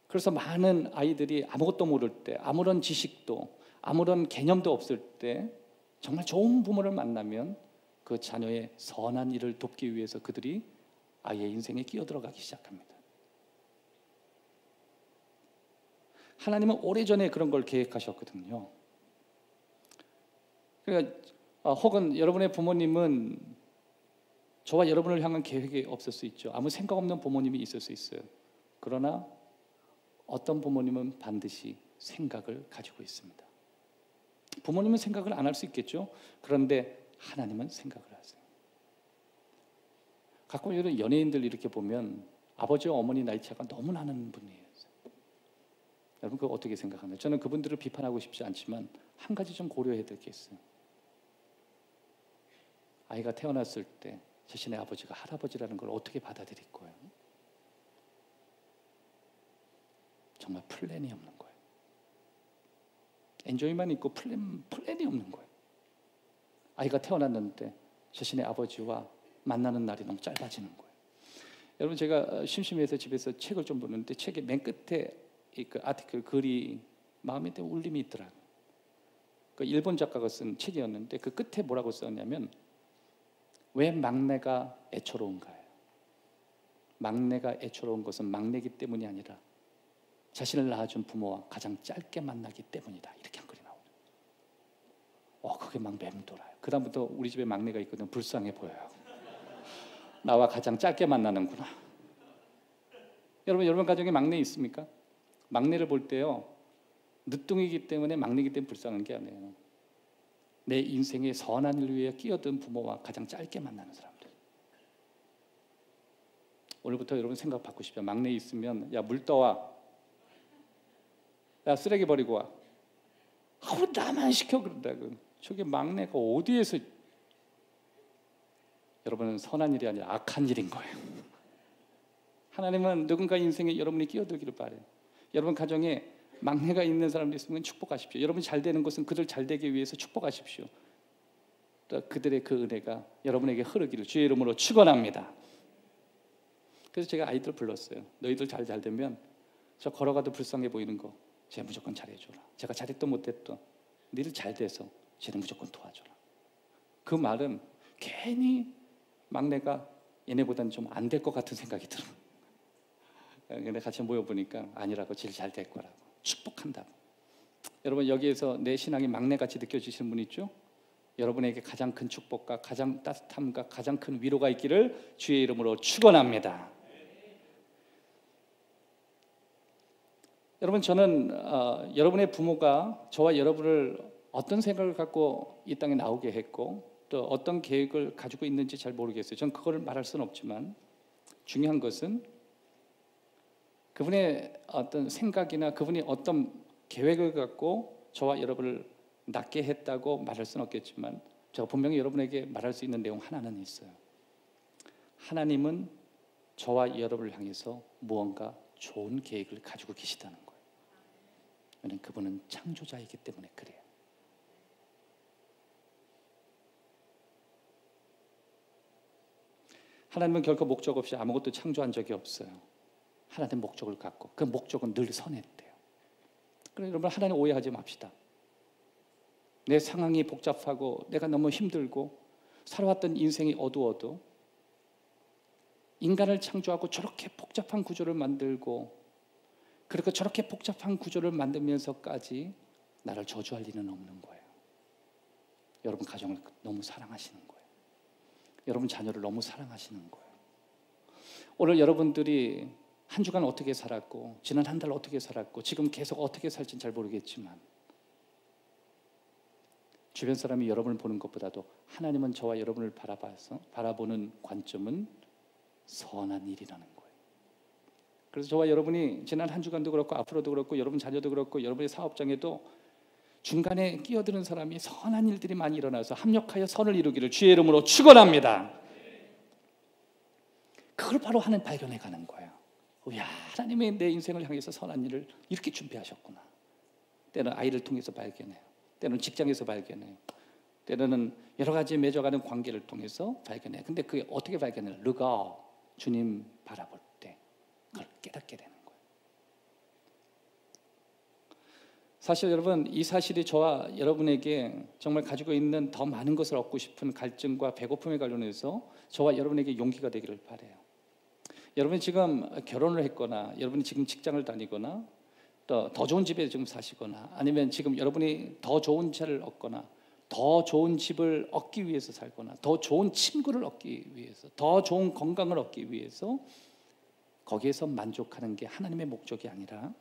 그래서 많은 아이들이 아무것도 모를 때, 아무런 지식도, 아무런 개념도 없을 때 정말 좋은 부모를 만나면 그 자녀의 선한 일을 돕기 위해서 그들이 아이의 인생에 끼어들어가기 시작합니다. 하나님은 오래전에 그런 걸 계획하셨거든요. 그러니까 혹은 여러분의 부모님은 저와 여러분을 향한 계획이 없을 수 있죠. 아무 생각 없는 부모님이 있을 수 있어요. 그러나 어떤 부모님은 반드시 생각을 가지고 있습니다. 부모님은 생각을 안 할 수 있겠죠. 그런데 하나님은 생각을 하세요. 가끔 이런 연예인들 이렇게 보면 아버지와 어머니 나이 차가 너무 나는 분이에요. 여러분 그거 어떻게 생각하나요? 저는 그분들을 비판하고 싶지 않지만 한 가지 좀 고려해야 될 게 있어요. 아이가 태어났을 때 자신의 아버지가 할아버지라는 걸 어떻게 받아들일 거예요? 정말 플랜이 없는 거예요. 엔조이만 있고 플랜이 없는 거예요. 아이가 태어났는데 자신의 아버지와 만나는 날이 너무 짧아지는 거예요. 여러분 제가 심심해서 집에서 책을 좀 보는데 책의 맨 끝에 그 아티클 글이 마음에 되게 울림이 있더라고요. 그 일본 작가가 쓴 책이었는데 그 끝에 뭐라고 썼냐면 왜 막내가 애처로운가요? 막내가 애처로운 것은 막내기 때문이 아니라 자신을 낳아준 부모와 가장 짧게 만나기 때문이다. 이렇게 한 글이 나오네요. 그게 막 맴돌아요. 그 다음부터 우리 집에 막내가 있거든. 불쌍해 보여요. 나와 가장 짧게 만나는구나. 여러분 가정에 막내 있습니까? 막내를 볼 때요, 늦둥이기 때문에 막내이기 때문에 불쌍한 게 아니에요. 내 인생의 선한 일을 위해 끼어든 부모와 가장 짧게 만나는 사람들. 오늘부터 여러분 생각 바꾸십시오. 막내 있으면 야 물 떠와, 야 쓰레기 버리고 와. 왜 나만 시켜 그런다고. 저게 막내가 어디에서. 여러분은 선한 일이 아니라 악한 일인 거예요. 하나님은 누군가 인생에 여러분이 끼어들기를 바래요. 여러분 가정에 막내가 있는 사람도 있으면 축복하십시오. 여러분이 잘 되는 것은 그들 잘 되기 위해서 축복하십시오. 또 그들의 그 은혜가 여러분에게 흐르기를 주의 이름으로 축원합니다. 그래서 제가 아이들 불렀어요. 너희들 잘 되면 저 걸어가도 불쌍해 보이는 거 제가 무조건 잘해줘라. 제가 잘했던 못했던 너희들 잘 돼서 쟤는 무조건 도와줘라. 그 말은 괜히 막내가 얘네보다는 좀 안 될 것 같은 생각이 들어요. 근데 같이 모여보니까 아니라고 제일 잘 될 거라고 축복한다고. 여러분 여기에서 내 신앙이 막내같이 느껴지시는 분 있죠? 여러분에게 가장 큰 축복과 가장 따뜻함과 가장 큰 위로가 있기를 주의 이름으로 축원합니다. 여러분 저는 여러분의 부모가 저와 여러분을 어떤 생각을 갖고 이 땅에 나오게 했고 또 어떤 계획을 가지고 있는지 잘 모르겠어요. 전 그걸 말할 수는 없지만 중요한 것은 그분의 어떤 생각이나 그분이 어떤 계획을 갖고 저와 여러분을 낳게 했다고 말할 수는 없겠지만 제가 분명히 여러분에게 말할 수 있는 내용 하나는 있어요. 하나님은 저와 여러분을 향해서 무언가 좋은 계획을 가지고 계시다는 거예요. 왜냐하면 그분은 창조자이기 때문에 그래요. 하나님은 결코 목적 없이 아무것도 창조한 적이 없어요. 하나님 목적을 갖고 그 목적은 늘 선했대요. 그래서 여러분 하나님 오해하지 맙시다. 내 상황이 복잡하고 내가 너무 힘들고 살아왔던 인생이 어두워도 인간을 창조하고 저렇게 복잡한 구조를 만들고 그렇게 저렇게 복잡한 구조를 만들면서까지 나를 저주할 리는 없는 거예요. 여러분 가정을 너무 사랑하시는 거예요. 여러분 자녀를 너무 사랑하시는 거예요. 오늘 여러분들이 한 주간 어떻게 살았고 지난 한 달 어떻게 살았고 지금 계속 어떻게 살지는 잘 모르겠지만 주변 사람이 여러분을 보는 것보다도 하나님은 저와 여러분을 바라보는 관점은 선한 일이라는 거예요. 그래서 저와 여러분이 지난 한 주간도 그렇고 앞으로도 그렇고 여러분 자녀도 그렇고 여러분의 사업장에도 중간에 끼어드는 사람이 선한 일들이 많이 일어나서 합력하여 선을 이루기를 주의 이름으로 축원합니다. 그걸 바로 하나님 발견해 가는 거예요. 야, 하나님이 내 인생을 향해서 선한 일을 이렇게 준비하셨구나. 때는 아이를 통해서 발견해요. 때는 직장에서 발견해요. 때로는 여러 가지 맺어가는 관계를 통해서 발견해요. 근데 그게 어떻게 발견해요? 르가 주님 바라볼 때 그걸 깨닫게 되는 거예요. 사실 여러분 이 사실이 저와 여러분에게 정말 가지고 있는 더 많은 것을 얻고 싶은 갈증과 배고픔에 관련해서 저와 여러분에게 용기가 되기를 바라요. 여러분이 지금 결혼을 했거나 여러분이 지금 직장을 다니거나 또 더 좋은 집에 지금 사시거나 아니면 지금 여러분이 더 좋은 차를 얻거나 더 좋은 집을 얻기 위해서 살거나 더 좋은 친구를 얻기 위해서 더 좋은 건강을 얻기 위해서 거기에서 만족하는 게 하나님의 목적이 아니라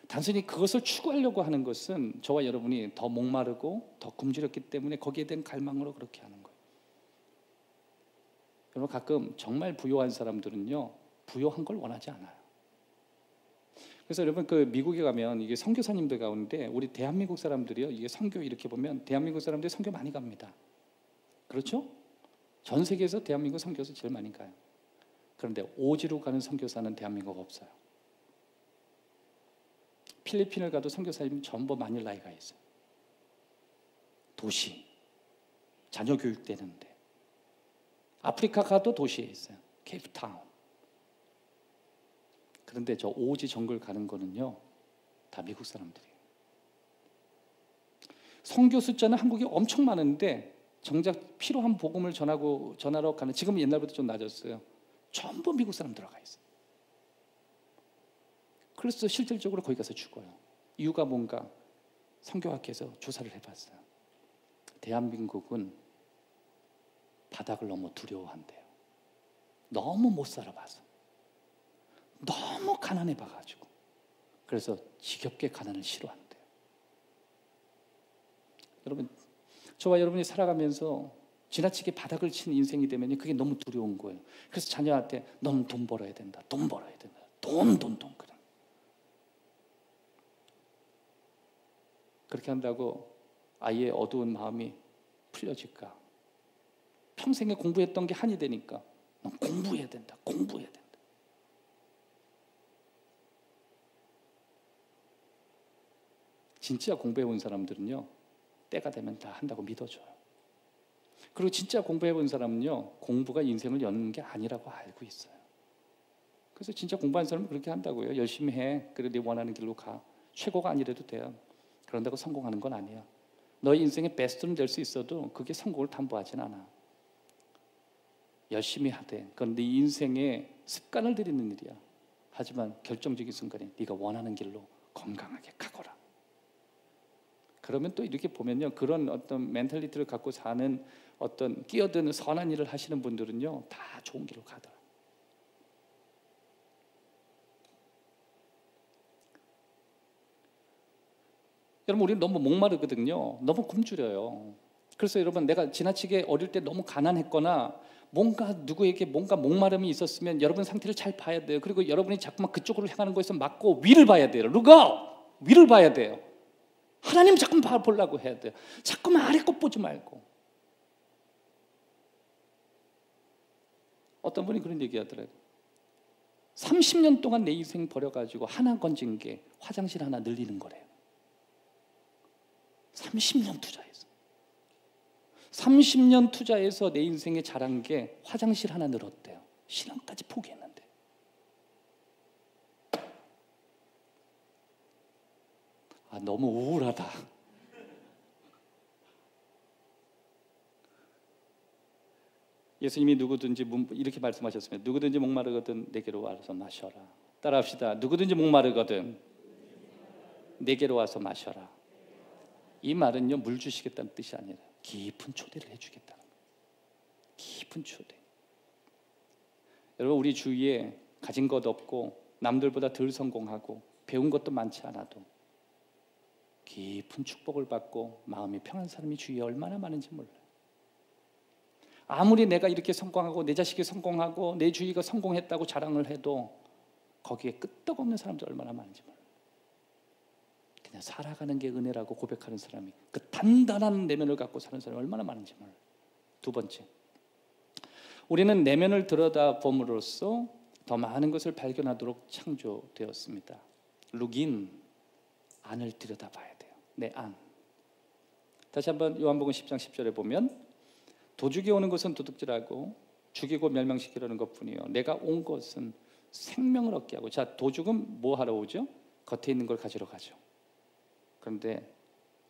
단순히 그것을 추구하려고 하는 것은 저와 여러분이 더 목마르고 더 굶주렸기 때문에 거기에 대한 갈망으로 그렇게 하는 거예요. 여러분 가끔 정말 부유한 사람들은요 부유한 걸 원하지 않아요. 그래서 여러분 그 미국에 가면 이게 선교사님들 가운데 우리 대한민국 사람들이요 이게 선교 이렇게 보면 대한민국 사람들이 선교 많이 갑니다. 그렇죠? 전 세계에서 대한민국 선교사 제일 많이 가요. 그런데 오지로 가는 선교사는 대한민국 없어요. 필리핀을 가도 선교사님 전부 마닐라에 가 있어요. 도시, 자녀 교육되는데. 아프리카 가도 도시에 있어요. 케이프타운. 그런데 저 오지 정글 가는 거는요 다 미국 사람들이에요. 선교 숫자는 한국이 엄청 많은데 정작 필요한 복음을 전하러 가는 지금은 옛날보다 좀 낮았어요. 전부 미국 사람 들어가 있어요. 그래서 실질적으로 거기 가서 죽어요. 이유가 뭔가 선교학회에서 조사를 해봤어요. 대한민국은 바닥을 너무 두려워한대요. 너무 못 살아봐서 너무 가난해 봐가지고 그래서 지겹게 가난을 싫어한대요. 여러분 저와 여러분이 살아가면서 지나치게 바닥을 치는 인생이 되면 그게 너무 두려운 거예요. 그래서 자녀한테 너는 돈 벌어야 된다. 돈 벌어야 된다. 돈 그래. 그렇게 한다고 아이의 어두운 마음이 풀려질까? 평생에 공부했던 게 한이 되니까 넌 공부해야 된다. 공부해야 된다. 진짜 공부해본 사람들은요 때가 되면 다 한다고 믿어줘요. 그리고 진짜 공부해본 사람은요 공부가 인생을 여는 게 아니라고 알고 있어요. 그래서 진짜 공부한 사람은 그렇게 한다고요. 열심히 해. 그래 네 원하는 길로 가. 최고가 아니래도 돼요. 그런다고 성공하는 건 아니야. 너의 인생의 베스트는 될 수 있어도 그게 성공을 담보하진 않아. 열심히 하되 그건 네 인생의 습관을 들이는 일이야. 하지만 결정적인 순간에 네가 원하는 길로 건강하게 가거라. 그러면 또 이렇게 보면요 그런 어떤 멘탈리티를 갖고 사는 어떤 끼어드는 선한 일을 하시는 분들은요 다 좋은 길로 가더라. 여러분 우리는 너무 목마르거든요. 너무 굶주려요. 그래서 여러분 내가 지나치게 어릴 때 너무 가난했거나 뭔가 누구에게 뭔가 목마름이 있었으면 여러분 상태를 잘 봐야 돼요. 그리고 여러분이 자꾸만 그쪽으로 향하는 것에서 막고 위를 봐야 돼요. 누가? 위를 봐야 돼요. 하나님 자꾸 보려고 해야 돼요. 자꾸만 아래 것 보지 말고. 어떤 분이 그런 얘기 하더라고요. 30년 동안 내 인생 버려가지고 하나 건진 게 화장실 하나 늘리는 거래요. 30년 투자해서. 30년 투자해서 내 인생에 잘한 게 화장실 하나 늘었대요. 신앙까지 포기했는데. 아, 너무 우울하다. 예수님이 누구든지 이렇게 말씀하셨습니다. 누구든지 목마르거든 내게로 와서 마셔라. 따라합시다. 누구든지 목마르거든 내게로 와서 마셔라. 이 말은요, 물 주시겠다는 뜻이 아니라 깊은 초대를 해주겠다는 거예요. 깊은 초대. 여러분, 우리 주위에 가진 것 없고 남들보다 덜 성공하고 배운 것도 많지 않아도 깊은 축복을 받고 마음이 평안한 사람이 주위에 얼마나 많은지 몰라요. 아무리 내가 이렇게 성공하고 내 자식이 성공하고 내 주위가 성공했다고 자랑을 해도 거기에 끄떡없는 사람들 얼마나 많은지 몰라요. 그냥 살아가는 게 은혜라고 고백하는 사람이, 그 단단한 내면을 갖고 사는 사람이 얼마나 많은지 몰라요. 두 번째, 우리는 내면을 들여다봄으로써 더 많은 것을 발견하도록 창조되었습니다. 룩인, 안을 들여다봐야 돼요. 내 안. 다시 한번 요한복음 10장 10절에 보면 도둑이 오는 것은 도둑질하고 죽이고 멸망시키려는 것뿐이요 내가 온 것은 생명을 얻게 하고. 자, 도둑은 뭐 하러 오죠? 겉에 있는 걸 가지러 가죠. 그런데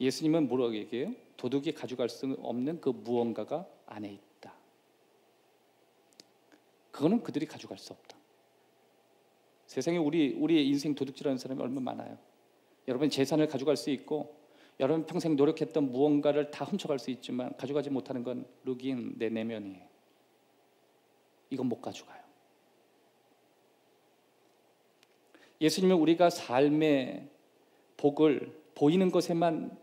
예수님은 뭐라고 얘기해요? 도둑이 가져갈 수 없는 그 무언가가 안에 있다. 그거는 그들이 가져갈 수 없다. 세상에 우리의 인생 도둑질하는 사람이 얼마나 많아요. 여러분 재산을 가져갈 수 있고 여러분 평생 노력했던 무언가를 다 훔쳐갈 수 있지만 가져가지 못하는 건 룩인, 내 내면이에요. 이건 못 가져가요. 예수님은 우리가 삶의 복을 보이는 것에만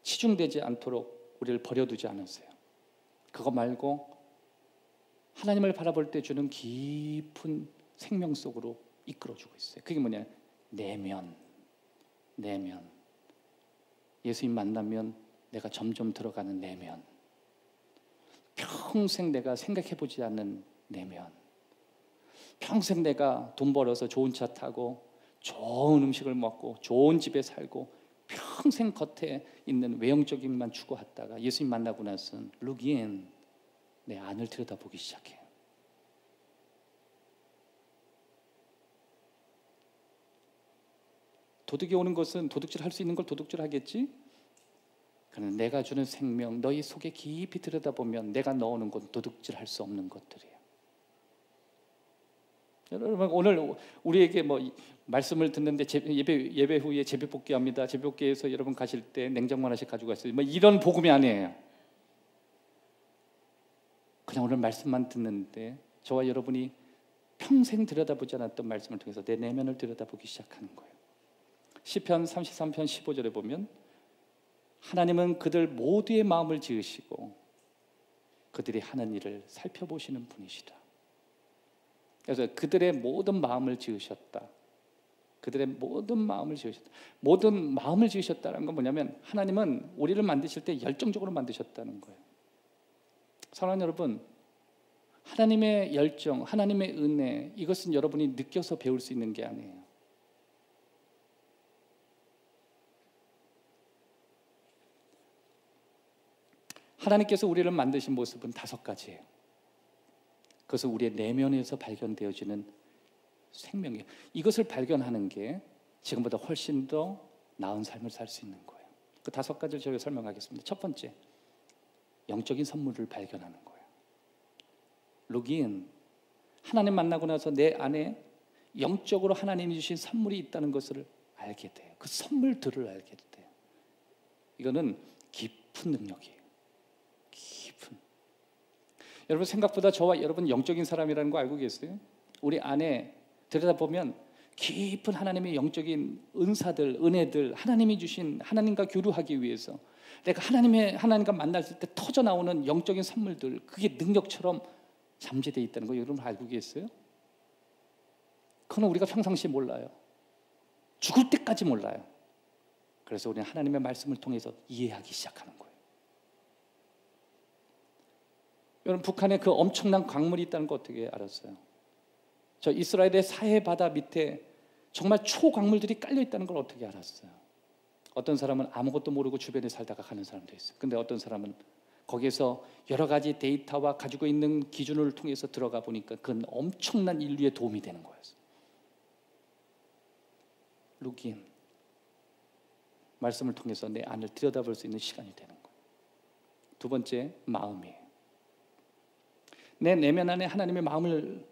치중되지 않도록 우리를 버려두지 않았어요. 그거 말고 하나님을 바라볼 때 주는 깊은 생명 속으로 이끌어주고 있어요. 그게 뭐냐? 내면. 예수님 만나면 내가 점점 들어가는 내면. 평생 내가 생각해보지 않는 내면. 평생 내가 돈 벌어서 좋은 차 타고 좋은 음식을 먹고 좋은 집에 살고 평생 겉에 있는 외형적인만 추구하다가 예수님 만나고 나서는 룩인, 내 안을 들여다보기 시작해요. 도둑이 오는 것은 도둑질 할 수 있는 걸 도둑질 하겠지? 그러나 내가 주는 생명, 너희 속에 깊이 들여다보면 내가 넣어놓은 건 도둑질 할 수 없는 것들이에요. 여러분, 오늘 우리에게 뭐 말씀을 듣는데 예배 후에 제비뽑기 합니다. 제비뽑기에서 여러분 가실 때 냉장고 하나씩 가지고 가세요. 뭐 이런 복음이 아니에요. 그냥 오늘 말씀만 듣는데 저와 여러분이 평생 들여다보지 않았던 말씀을 통해서 내 내면을 들여다보기 시작하는 거예요. 시편 33편 15절에 보면 하나님은 그들 모두의 마음을 지으시고 그들이 하는 일을 살펴보시는 분이시다. 그래서 그들의 모든 마음을 지으셨다. 그들의 모든 마음을 지으셨다. 모든 마음을 지으셨다는 건 뭐냐면 하나님은 우리를 만드실 때 열정적으로 만드셨다는 거예요. 사랑하는 여러분, 하나님의 열정, 하나님의 은혜, 이것은 여러분이 느껴서 배울 수 있는 게 아니에요. 하나님께서 우리를 만드신 모습은 5가지예요. 그것은 우리의 내면에서 발견되어지는 생명이에요. 이것을 발견하는 게 지금보다 훨씬 더 나은 삶을 살 수 있는 거예요. 그 5가지를 저희가 설명하겠습니다. 첫 번째, 영적인 선물을 발견하는 거예요. 룩인, 하나님 만나고 나서 내 안에 영적으로 하나님이 주신 선물이 있다는 것을 알게 돼요. 그 선물들을 알게 돼요. 이거는 깊은 능력이에요. 여러분 생각보다 저와 여러분 영적인 사람이라는 거 알고 계세요? 우리 안에 들여다보면 깊은 하나님의 영적인 은사들, 은혜들, 하나님이 주신 하나님과 교류하기 위해서 내가 하나님과 만났을 때 터져 나오는 영적인 선물들, 그게 능력처럼 잠재되어 있다는 거 여러분 알고 계세요? 그건 우리가 평상시에 몰라요. 죽을 때까지 몰라요. 그래서 우리는 하나님의 말씀을 통해서 이해하기 시작하는 거예요. 여러분, 북한에 그 엄청난 광물이 있다는 거 어떻게 알았어요? 저 이스라엘의 사해 바다 밑에 정말 초광물들이 깔려 있다는 걸 어떻게 알았어요? 어떤 사람은 아무것도 모르고 주변에 살다가 가는 사람도 있어요. 근데 어떤 사람은 거기에서 여러 가지 데이터와 가지고 있는 기준을 통해서 들어가 보니까 그건 엄청난 인류에 도움이 되는 거였어요. 루긴, 말씀을 통해서 내 안을 들여다볼 수 있는 시간이 되는 거예요. 두 번째, 마음이에요. 내 내면 안에 하나님의 마음을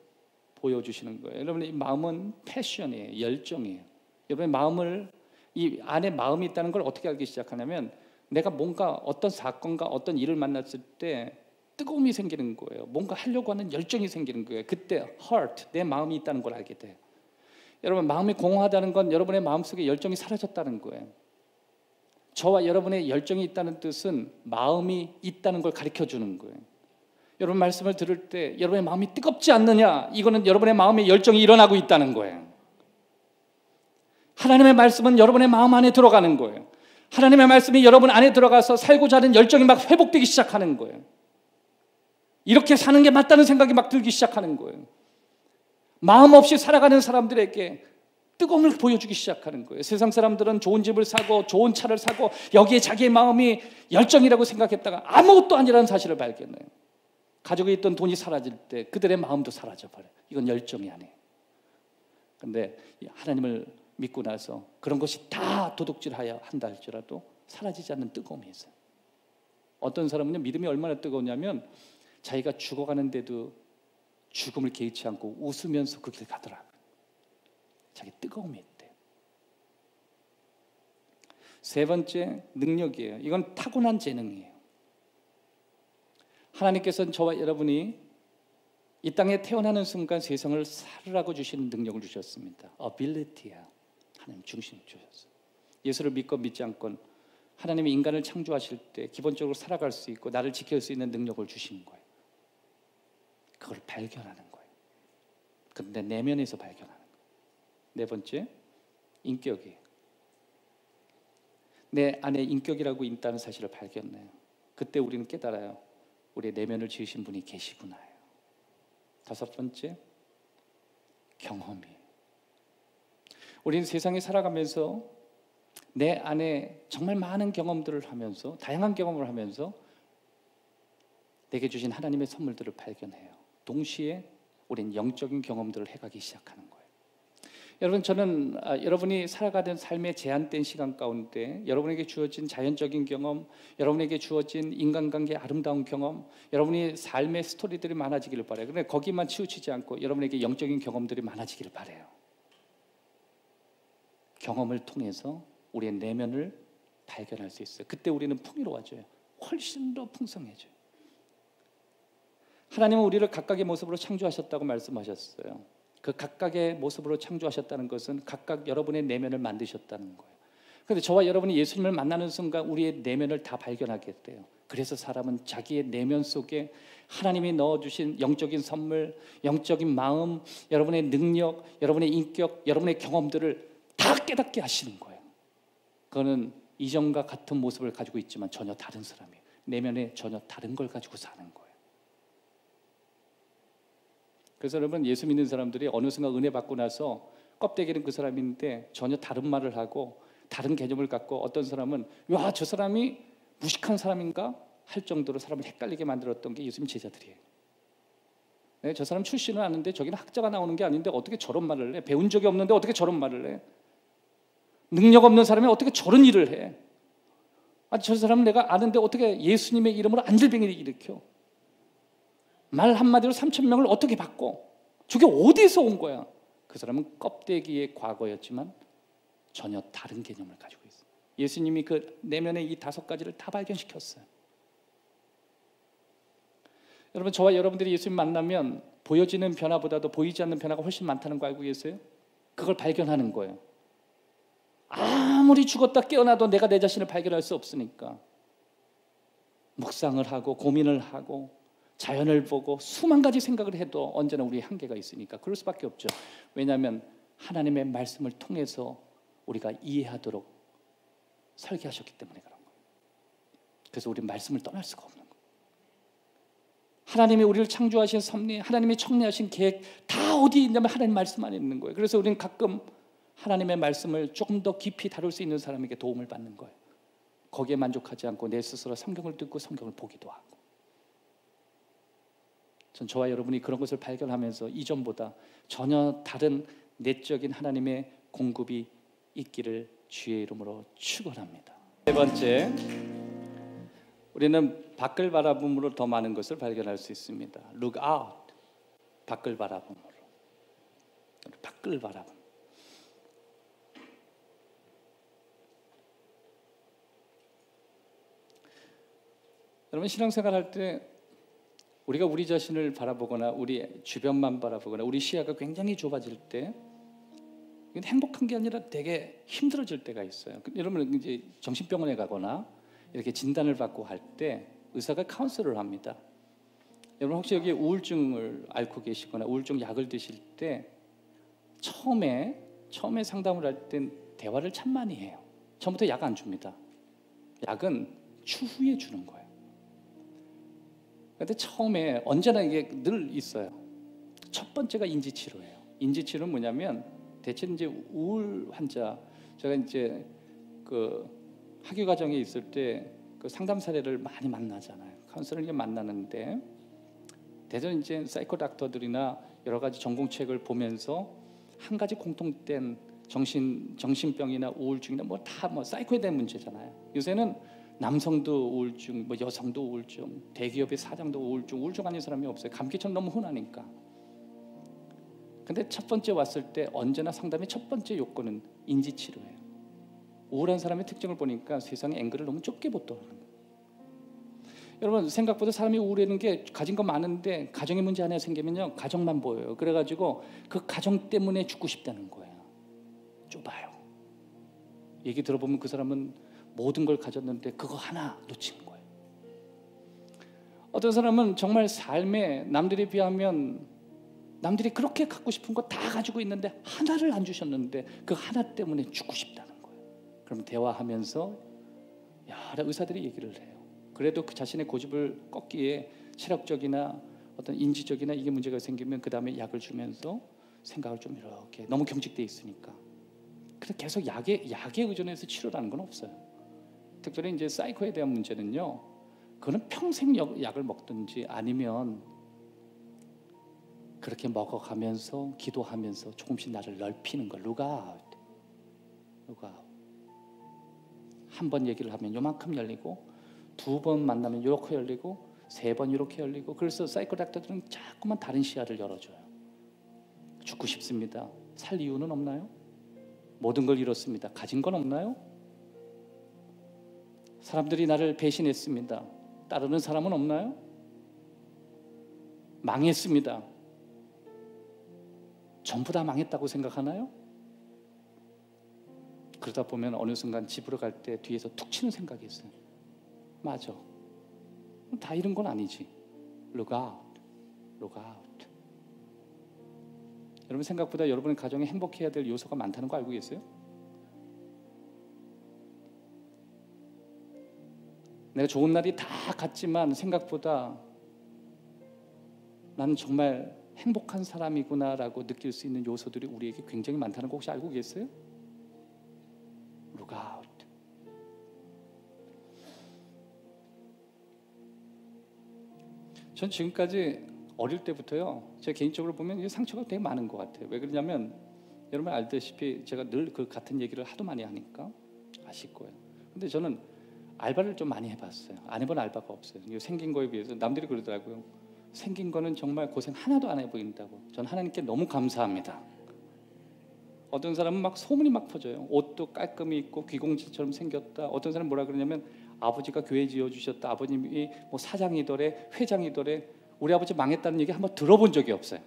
보여주시는 거예요. 여러분, 이 마음은 패션이에요. 열정이에요. 여러분의 마음을, 이 안에 마음이 있다는 걸 어떻게 알기 시작하냐면, 내가 뭔가 어떤 사건과 어떤 일을 만났을 때 뜨거움이 생기는 거예요. 뭔가 하려고 하는 열정이 생기는 거예요. 그때 heart, 내 마음이 있다는 걸 알게 돼요. 여러분, 마음이 공허하다는 건 여러분의 마음속에 열정이 사라졌다는 거예요. 저와 여러분의 열정이 있다는 뜻은 마음이 있다는 걸 가르쳐 주는 거예요. 여러분 말씀을 들을 때 여러분의 마음이 뜨겁지 않느냐? 이거는 여러분의 마음에 열정이 일어나고 있다는 거예요. 하나님의 말씀은 여러분의 마음 안에 들어가는 거예요. 하나님의 말씀이 여러분 안에 들어가서 살고자 하는 열정이 막 회복되기 시작하는 거예요. 이렇게 사는 게 맞다는 생각이 막 들기 시작하는 거예요. 마음 없이 살아가는 사람들에게 뜨거움을 보여주기 시작하는 거예요. 세상 사람들은 좋은 집을 사고 좋은 차를 사고 여기에 자기의 마음이 열정이라고 생각했다가 아무것도 아니라는 사실을 발견해요. 가지고 있던 돈이 사라질 때 그들의 마음도 사라져버려요. 이건 열정이 아니에요. 그런데 하나님을 믿고 나서 그런 것이 다 도둑질하여 한다 할지라도 사라지지 않는 뜨거움이 있어요. 어떤 사람은 믿음이 얼마나 뜨거우냐면 자기가 죽어가는데도 죽음을 개의치 않고 웃으면서 그 길 가더라고요. 자기 뜨거움이 있대요. 세 번째, 능력이에요. 이건 타고난 재능이에요. 하나님께서는 저와 여러분이 이 땅에 태어나는 순간 세상을 살으라고 주시는 능력을 주셨습니다. ability야. 하나님 중심 주셨어요. 예수를 믿건 믿지 않건 하나님이 인간을 창조하실 때 기본적으로 살아갈 수 있고 나를 지킬 수 있는 능력을 주신 거예요. 그걸 발견하는 거예요. 그런데 내면에서 발견하는 거예요. 네 번째, 인격이에요. 내 안에 인격이라고 있다는 사실을 발견해요. 그때 우리는 깨달아요. 우리의 내면을 지으신 분이 계시구나. 다섯 번째, 경험이에요. 우리는 세상에 살아가면서 내 안에 정말 많은 경험들을 하면서 다양한 경험을 하면서 내게 주신 하나님의 선물들을 발견해요. 동시에 우리는 영적인 경험들을 해가기 시작하는 거예요. 여러분, 저는 여러분이 살아가는 삶의 제한된 시간 가운데 여러분에게 주어진 자연적인 경험, 여러분에게 주어진 인간관계의 아름다운 경험, 여러분이 삶의 스토리들이 많아지기를 바라요. 그런데 거기만 치우치지 않고 여러분에게 영적인 경험들이 많아지기를 바라요. 경험을 통해서 우리의 내면을 발견할 수 있어요. 그때 우리는 풍요로워져요. 훨씬 더 풍성해져요. 하나님은 우리를 각각의 모습으로 창조하셨다고 말씀하셨어요. 그 각각의 모습으로 창조하셨다는 것은 각각 여러분의 내면을 만드셨다는 거예요. 그런데 저와 여러분이 예수님을 만나는 순간 우리의 내면을 다 발견하게 돼요. 그래서 사람은 자기의 내면 속에 하나님이 넣어주신 영적인 선물, 영적인 마음, 여러분의 능력, 여러분의 인격, 여러분의 경험들을 다 깨닫게 하시는 거예요. 그거는 이전과 같은 모습을 가지고 있지만 전혀 다른 사람이에요. 내면에 전혀 다른 걸 가지고 사는 거예요. 그래서 여러분, 예수 믿는 사람들이 어느 순간 은혜 받고 나서 껍데기는 그 사람인데 전혀 다른 말을 하고 다른 개념을 갖고 어떤 사람은 와, 저 사람이 무식한 사람인가 할 정도로 사람을 헷갈리게 만들었던 게 예수님 제자들이에요. 네, 저 사람 출신은 아는데 저기는 학자가 나오는 게 아닌데 어떻게 저런 말을 해? 배운 적이 없는데 어떻게 저런 말을 해? 능력 없는 사람이 어떻게 저런 일을 해? 아, 저 사람은 내가 아는데 어떻게 예수님의 이름으로 안질병을 일으켜? 말 한마디로 3,000명을 어떻게 바꿔? 저게 어디서 온 거야? 그 사람은 껍데기의 과거였지만 전혀 다른 개념을 가지고 있어요. 예수님이 그 내면의 이 5가지를 다 발견시켰어요. 여러분, 저와 여러분들이 예수님 만나면 보여지는 변화보다도 보이지 않는 변화가 훨씬 많다는 거 알고 계세요? 그걸 발견하는 거예요. 아무리 죽었다 깨어나도 내가 내 자신을 발견할 수 없으니까 묵상을 하고 고민을 하고 자연을 보고 수만 가지 생각을 해도 언제나 우리의 한계가 있으니까 그럴 수밖에 없죠. 왜냐하면 하나님의 말씀을 통해서 우리가 이해하도록 설계하셨기 때문에 그런 거예요. 그래서 우리는 말씀을 떠날 수가 없는 거예요. 하나님이 우리를 창조하신 섭리, 하나님이 청리하신 계획 다 어디 있냐면 하나님 말씀 안에 있는 거예요. 그래서 우리는 가끔 하나님의 말씀을 조금 더 깊이 다룰 수 있는 사람에게 도움을 받는 거예요. 거기에 만족하지 않고 내 스스로 성경을 듣고 성경을 보기도 하고. 전 저와 여러분이 그런 것을 발견하면서 이전보다 전혀 다른 내적인 하나님의 공급이 있기를 주의 이름으로 축원합니다. 세 번째, 우리는 밖을 바라봄으로 더 많은 것을 발견할 수 있습니다. Look out. 밖을 바라봄으로. 밖을 바라봄. 여러분, 신앙생활 할 때 우리가 우리 자신을 바라보거나 우리 주변만 바라보거나 우리 시야가 굉장히 좁아질 때 행복한 게 아니라 되게 힘들어질 때가 있어요. 여러분 이제 정신병원에 가거나 이렇게 진단을 받고 할 때 의사가 카운셀을 합니다. 여러분 혹시 여기 우울증을 앓고 계시거나 우울증 약을 드실 때 처음에 상담을 할 땐 대화를 참 많이 해요. 처음부터 약 안 줍니다. 약은 추후에 주는 거예요. 근데 처음에 언제나 이게 늘 있어요. 첫 번째가 인지치료예요. 인지치료는 뭐냐면 대체 이제 우울 환자, 제가 이제 그 학위 과정에 있을 때 그 상담 사례를 많이 만나잖아요. 카운슬러를 만나는데 대전 이제 사이코 닥터들이나 여러 가지 전공책을 보면서 한 가지 공통된 정신병이나 우울증이나 뭐 다 뭐 사이코에 대한 문제잖아요. 요새는 남성도 우울증, 뭐 여성도 우울증, 대기업의 사장도 우울증 아닌 사람이 없어요. 감기처럼 너무 흔하니까. 근데 첫 번째 왔을 때 언제나 상담의 첫 번째 요건은 인지치료예요. 우울한 사람의 특징을 보니까 세상의 앵글을 너무 좁게 보더라는 거예요. 여러분 생각보다 사람이 우울해하는 게 가진 거 많은데 가정의 문제 하나 생기면요 가정만 보여요. 그래가지고 그 가정 때문에 죽고 싶다는 거예요. 좁아요. 얘기 들어보면 그 사람은 모든 걸 가졌는데 그거 하나 놓친 거예요. 어떤 사람은 정말 삶에 남들에 비하면 남들이 그렇게 갖고 싶은 거 다 가지고 있는데 하나를 안 주셨는데 그 하나 때문에 죽고 싶다는 거예요. 그럼 대화하면서 여러 의사들이 얘기를 해요. 그래도 그 자신의 고집을 꺾기에 체력적이나 어떤 인지적이나 이게 문제가 생기면 그 다음에 약을 주면서 생각을 좀 이렇게 너무 경직돼 있으니까. 그래서 계속 약에 의존해서 치료라는 건 없어요. 특별히 이제 사이코에 대한 문제는요. 그거는 평생 약을 먹든지 아니면 그렇게 먹어가면서 기도하면서 조금씩 나를 넓히는 거. Look out. 한 번 얘기를 하면 요만큼 열리고 두 번 만나면 이렇게 열리고 세 번 이렇게 열리고 그래서 사이코 닥터들은 자꾸만 다른 시야를 열어줘요. 죽고 싶습니다. 살 이유는 없나요? 모든 걸 잃었습니다. 가진 건 없나요? 사람들이 나를 배신했습니다. 따르는 사람은 없나요? 망했습니다. 전부 다 망했다고 생각하나요? 그러다 보면 어느 순간 집으로 갈 때 뒤에서 툭 치는 생각이 있어요. 맞아. 다 잃은 건 아니지. Look out. 여러분 생각보다 여러분의 가정에 행복해야 될 요소가 많다는 거 알고 계세요? 내가 좋은 날이 다 갔지만 생각보다 나는 정말 행복한 사람이구나라고 느낄 수 있는 요소들이 우리에게 굉장히 많다는 거 혹시 알고 계세요? Look out. 전 지금까지 어릴 때부터요. 제가 개인적으로 보면 이 상처가 되게 많은 것 같아요. 왜 그러냐면 여러분 알다시피 제가 늘 그 같은 얘기를 하도 많이 하니까 아실 거예요. 근데 저는 알바를 좀 많이 해봤어요. 안 해본 알바가 없어요. 생긴 거에 비해서 남들이 그러더라고요. 생긴 거는 정말 고생 하나도 안 해 보인다고. 전 하나님께 너무 감사합니다. 어떤 사람은 막 소문이 막 퍼져요. 옷도 깔끔히 입고 귀공자처럼 생겼다. 어떤 사람은 뭐라 그러냐면 아버지가 교회 지어주셨다. 아버님이 뭐 사장이더래, 회장이더래. 우리 아버지 망했다는 얘기 한번 들어본 적이 없어요.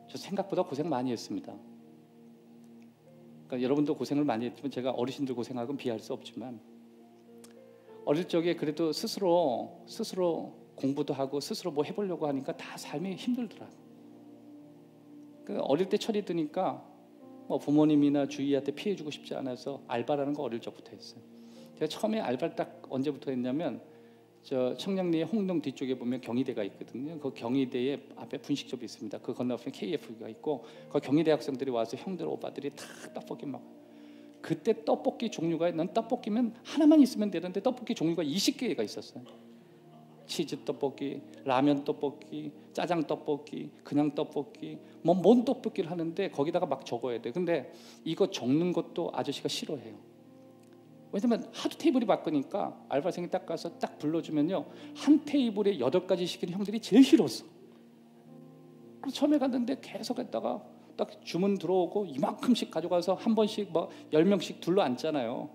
저 생각보다 고생 많이 했습니다. 그러니까 여러분도 고생을 많이 했지만 제가 어르신들 고생하고는 비할 수 없지만 어릴 적에 그래도 스스로 공부도 하고 스스로 뭐 해보려고 하니까 다 삶이 힘들더라고요. 어릴 때 철이 드니까 뭐 부모님이나 주위한테 피해주고 싶지 않아서 알바라는 거 어릴 적부터 했어요. 제가 처음에 알바를 딱 언제부터 했냐면 저 청량리의 홍동 뒤쪽에 보면 경희대가 있거든요. 그 경희대에 앞에 분식점이 있습니다. 그 건너편에 KF가 있고 그 경희대 학생들이 와서 형들 오빠들이 다 떡볶이 먹어. 그때 떡볶이 종류가 난 떡볶이면 하나만 있으면 되는데 떡볶이 종류가 20개가 있었어요. 치즈 떡볶이, 라면 떡볶이, 짜장 떡볶이, 그냥 떡볶이, 뭐 뭔 떡볶이를 하는데 거기다가 막 적어야 돼. 근데 이거 적는 것도 아저씨가 싫어해요. 왜냐면 하도 테이블이 바꾸니까 알바생이 딱 가서 딱 불러주면요 한 테이블에 8가지 시키는 형들이 제일 싫었어. 그래서 처음에 갔는데 계속 했다가 딱 주문 들어오고 이만큼씩 가져가서 한 번씩 뭐 10명씩 둘러 앉잖아요.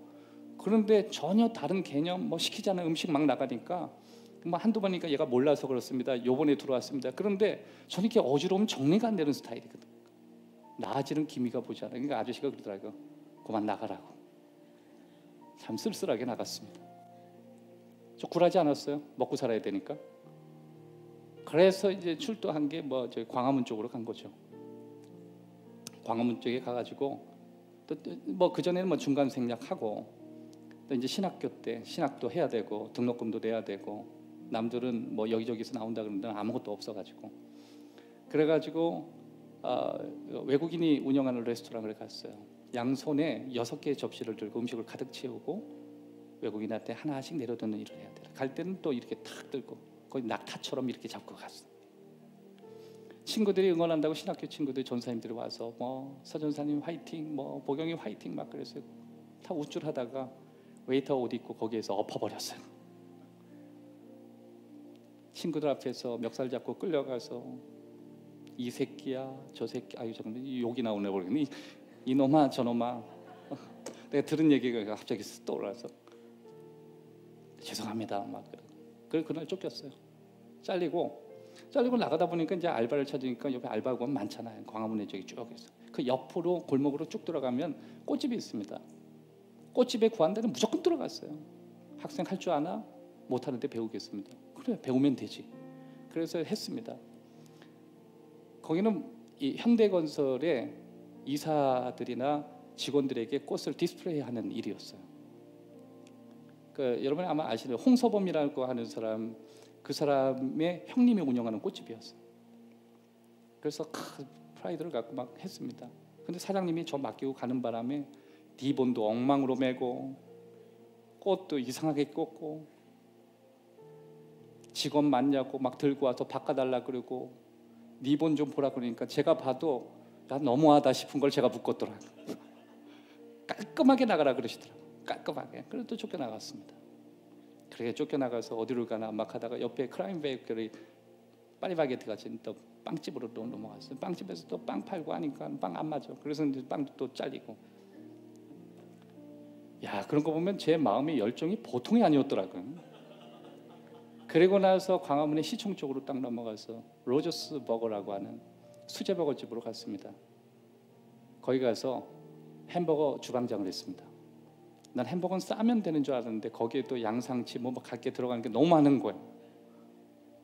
그런데 전혀 다른 개념 뭐 시키지 않은 음식 막 나가니까 뭐 한두 번이니까 얘가 몰라서 그렇습니다. 요번에 들어왔습니다. 그런데 저는 이렇게 어지러우면 정리가 안 되는 스타일이거든. 나아지는 기미가 보지 않아요. 그러니까 아저씨가 그러더라고요. 그만 나가라고. 참 쓸쓸하게 나갔습니다. 저 굴하지 않았어요. 먹고 살아야 되니까. 그래서 이제 출두한 게 뭐 저희 광화문 쪽으로 간 거죠. 광화문 쪽에 가가지고 또 뭐 그 전에는 뭐 중간 생략하고 또 이제 신학교 때 신학도 해야 되고 등록금도 내야 되고 남들은 뭐 여기저기서 나온다 그러는데 아무것도 없어가지고 그래가지고 외국인이 운영하는 레스토랑을 갔어요. 양손에 6개의 접시를 들고 음식을 가득 채우고 외국인한테 하나씩 내려놓는 일을 해야 돼요. 갈 때는 또 이렇게 탁 들고 거의 낙타처럼 이렇게 잡고 갔어. 친구들이 응원한다고 신학교 친구들 전사님들이 와서 뭐 서전사님 화이팅, 뭐 보경이 화이팅 막 그래서 다 우쭐하다가 웨이터 옷 입고 거기에서 엎어버렸어요. 친구들 앞에서 멱살 잡고 끌려가서 이 새끼야 저 새끼 아유 정말 욕이 나오네 모르겠니 이놈아 저놈아 내가 들은 얘기가 갑자기 떠올라서 죄송합니다 막 그래 그날 쫓겼어요. 잘리고 나가다 보니까 이제 알바를 찾으니까 옆에 알바권 많잖아요. 광화문에 저기 쭉 있어. 그 옆으로 골목으로 쭉 들어가면 꽃집이 있습니다. 꽃집에 구한 데는 무조건 들어갔어요. 학생 할 줄 아나? 못하는데 배우겠습니다. 그래 배우면 되지. 그래서 했습니다. 거기는 이 현대건설의 이사들이나 직원들에게 꽃을 디스플레이하는 일이었어요. 여러분이 아마 아시는 홍서범이라고 하는 사람 그 사람의 형님이 운영하는 꽃집이었어요. 그래서 큰 프라이드를 갖고 막 했습니다. 근데 사장님이 저 맡기고 가는 바람에 리본도 엉망으로 매고 꽃도 이상하게 꽂고 직원 맞냐고 막 들고 와서 바꿔달라 그러고 리본 좀 보라 그러니까 제가 봐도 야 너무하다 싶은 걸 제가 묶었더라고요. 깔끔하게 나가라 그러시더라고요. 깔끔하게. 그래서 또 쫓겨나갔습니다. 그렇게 쫓겨나가서 어디로 가나 막 하다가 옆에 크라임 베이커리 파리바게트 같은 또 빵집으로 또 넘어갔어요. 빵집에서 또 빵 팔고 하니까 빵 안 맞아. 그래서 이제 빵도 또 잘리고. 야 그런 거 보면 제 마음의 열정이 보통이 아니었더라고요. 그리고 나서 광화문의 시청 쪽으로 딱 넘어가서 로저스 버거라고 하는 수제버거 집으로 갔습니다. 거기 가서 햄버거 주방장을 했습니다. 난 햄버거는 싸면 되는 줄 알았는데 거기에 또 양상치 뭐 갖게 들어가는 게 너무 많은 거예요.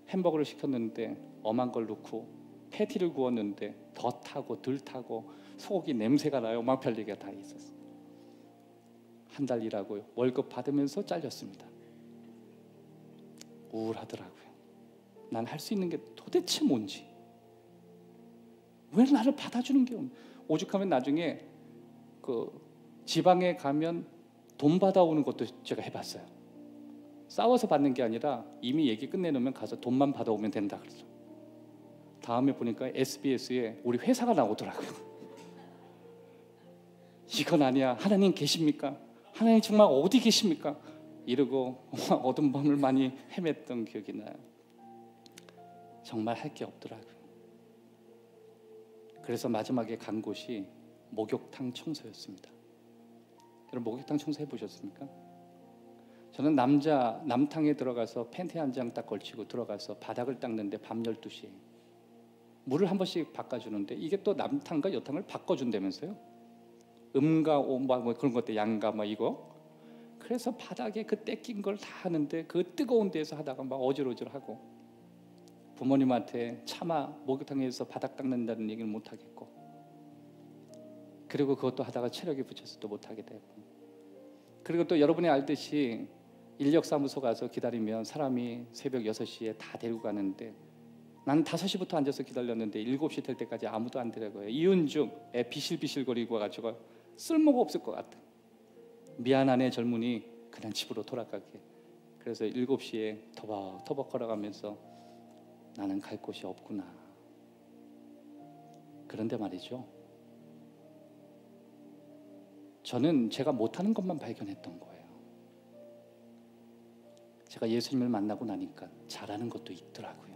햄버거를 시켰는데 엄한 걸 넣고 패티를 구웠는데 더 타고 덜 타고 소고기 냄새가 나요. 막 별얘기가 다 있었어요. 한 달 일하고 월급 받으면서 잘렸습니다. 우울하더라고요. 난 할 수 있는 게 도대체 뭔지 왜 나를 받아주는 게 없는 오죽하면 나중에 그 지방에 가면 돈 받아오는 것도 제가 해봤어요. 싸워서 받는 게 아니라 이미 얘기 끝내놓으면 가서 돈만 받아오면 된다 그랬죠. 다음에 보니까 SBS에 우리 회사가 나오더라고요. 이건 아니야. 하나님 계십니까? 하나님 정말 어디 계십니까? 이러고 어두운 밤을 많이 헤맸던 기억이 나요. 정말 할 게 없더라고요. 그래서 마지막에 간 곳이 목욕탕 청소였습니다. 여러분 목욕탕 청소 해보셨습니까? 저는 남탕에 들어가서 팬티 한 장 딱 걸치고 들어가서 바닥을 닦는데 밤 12시에 물을 한 번씩 바꿔주는데 이게 또 남탕과 여탕을 바꿔준다면서요. 음과 오 뭐 그런 것들 양가 뭐 이거 그래서 바닥에 그 떼낀 걸 다 하는데 그 뜨거운 데서 하다가 막 어질어질하고 부모님한테 차마 목욕탕에서 바닥 닦는다는 얘기를 못 하겠고 그리고 그것도 하다가 체력이 붙여서 또 못하게 되고, 그리고 또 여러분이 알듯이 인력사무소 가서 기다리면 사람이 새벽 6시에 다 데리고 가는데 난 5시부터 앉아서 기다렸는데 7시 될 때까지 아무도 안 데려가요. 이윤중 애 비실비실거리고 가지고 쓸모가 없을 것 같아. 미안하네 젊은이, 그냥 집으로 돌아가게. 그래서 7시에 터벅터벅 걸어가면서 나는 갈 곳이 없구나. 그런데 말이죠, 저는 제가 못하는 것만 발견했던 거예요. 제가 예수님을 만나고 나니까 잘하는 것도 있더라고요.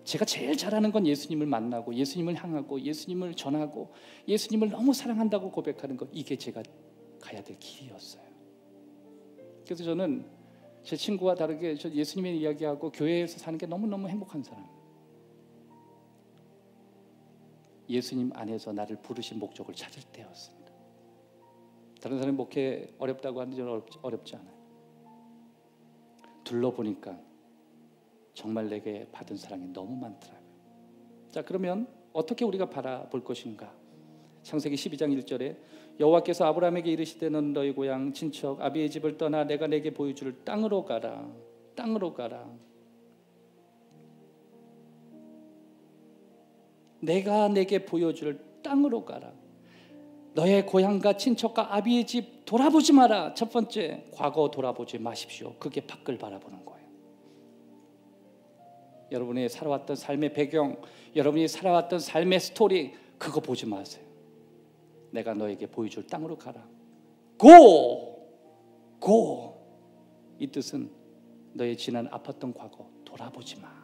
제가 제일 잘하는 건 예수님을 만나고 예수님을 향하고 예수님을 전하고 예수님을 너무 사랑한다고 고백하는 것, 이게 제가 가야 될 길이었어요. 그래서 저는 제 친구와 다르게 저 예수님의 이야기하고 교회에서 사는 게 너무너무 행복한 사람. 예수님 안에서 나를 부르신 목적을 찾을 때였습니다. 다른 사람이 목회 어렵다고 하는데 저는 어렵지 않아요. 둘러보니까 정말 내게 받은 사랑이 너무 많더라고요. 자, 그러면 어떻게 우리가 바라볼 것인가? 창세기 12장 1절에 여호와께서 아브라함에게 이르시되 너는 너희 고향 친척 아비의 집을 떠나 내가 내게 보여줄 땅으로 가라. 땅으로 가라. 내가 내게 보여줄 땅으로 가라. 너의 고향과 친척과 아비의 집 돌아보지 마라. 첫 번째, 과거 돌아보지 마십시오. 그게 밖을 바라보는 거예요. 여러분이 살아왔던 삶의 배경, 여러분이 살아왔던 삶의 스토리, 그거 보지 마세요. 내가 너에게 보여줄 땅으로 가라. 고! 이 뜻은 너의 지난 아팠던 과거 돌아보지 마.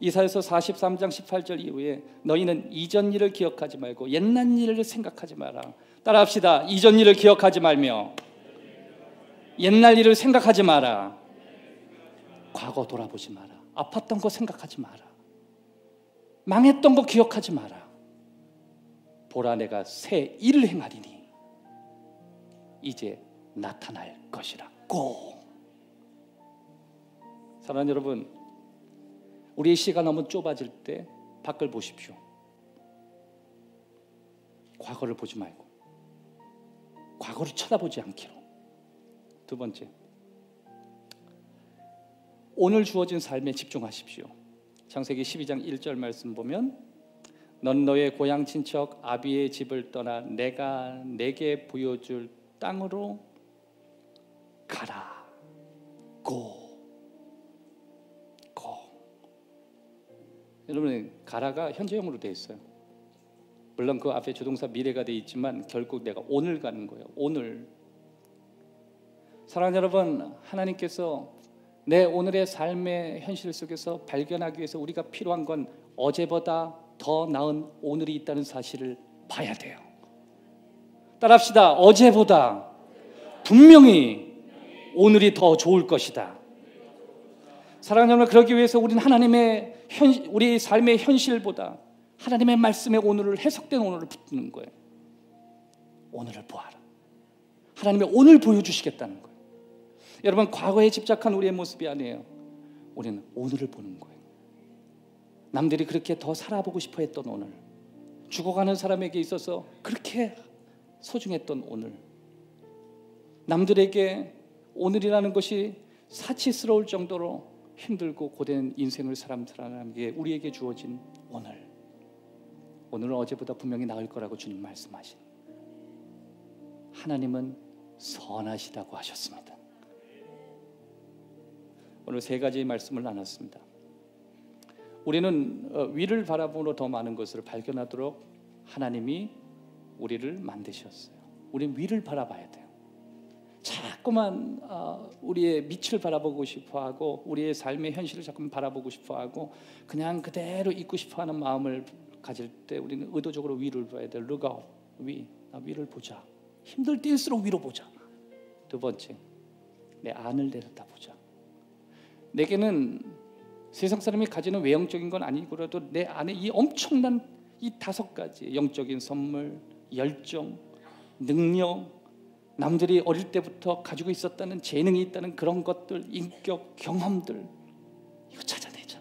이사야서 43장 18절 이후에 너희는 이전 일을 기억하지 말고 옛날 일을 생각하지 마라. 따라합시다. 이전 일을 기억하지 말며 옛날 일을 생각하지 마라. 과거 돌아보지 마라. 아팠던 거 생각하지 마라. 망했던 거 기억하지 마라. 보라, 내가 새 일을 행하리니 이제 나타날 것이라. 고! 사랑하는 여러분, 우리의 시가 너무 좁아질 때 밖을 보십시오. 과거를 보지 말고 과거를 쳐다보지 않기로. 두 번째, 오늘 주어진 삶에 집중하십시오. 창세기 12장 1절 말씀 보면 넌 너의 고향 친척 아비의 집을 떠나 내가 내게 보여줄 땅으로 가라. 고. 여러분, 가라가 현재형으로 되어 있어요. 물론 그 앞에 조동사 미래가 되어 있지만 결국 내가 오늘 가는 거예요. 오늘. 사랑하는 여러분, 하나님께서 내 오늘의 삶의 현실 속에서 발견하기 위해서 우리가 필요한 건 어제보다 더 나은 오늘이 있다는 사실을 봐야 돼요. 따라합시다. 어제보다 분명히 오늘이 더 좋을 것이다. 사랑하는 여러분, 그러기 위해서 우리는 우리 삶의 현실보다 하나님의 말씀의 오늘을, 해석된 오늘을 붙드는 거예요. 오늘을 보아라. 하나님의 오늘 보여주시겠다는 거예요. 여러분, 과거에 집착한 우리의 모습이 아니에요. 우리는 오늘을 보는 거예요. 남들이 그렇게 더 살아보고 싶어 했던 오늘, 죽어가는 사람에게 있어서 그렇게 소중했던 오늘, 남들에게 오늘이라는 것이 사치스러울 정도로 힘들고 고된 인생을 사람에게, 우리에게 주어진 오늘은 어제보다 분명히 나을 거라고 주님 말씀하신, 하나님은 선하시다고 하셨습니다. 오늘 세 가지 말씀을 나눴습니다. 우리는 위를 바라보므로 더 많은 것을 발견하도록 하나님이 우리를 만드셨어요. 우리는 위를 바라봐야 돼요. 자꾸만 우리의 밑을 바라보고 싶어하고 우리의 삶의 현실을 자꾸만 바라보고 싶어하고 그냥 그대로 있고 싶어하는 마음을 가질 때 우리는 의도적으로 위를 봐야 돼요. Look up, 위를 보자. 힘들 때일수록 위로 보자. 두 번째, 내 안을 내려다보자. 내게는 세상 사람이 가지는 외형적인 건 아니고라도 내 안에 이 엄청난 이 5가지 영적인 선물, 열정, 능력, 남들이 어릴 때부터 가지고 있었다는 재능이 있다는 그런 것들, 인격, 경험들, 이거 찾아내자.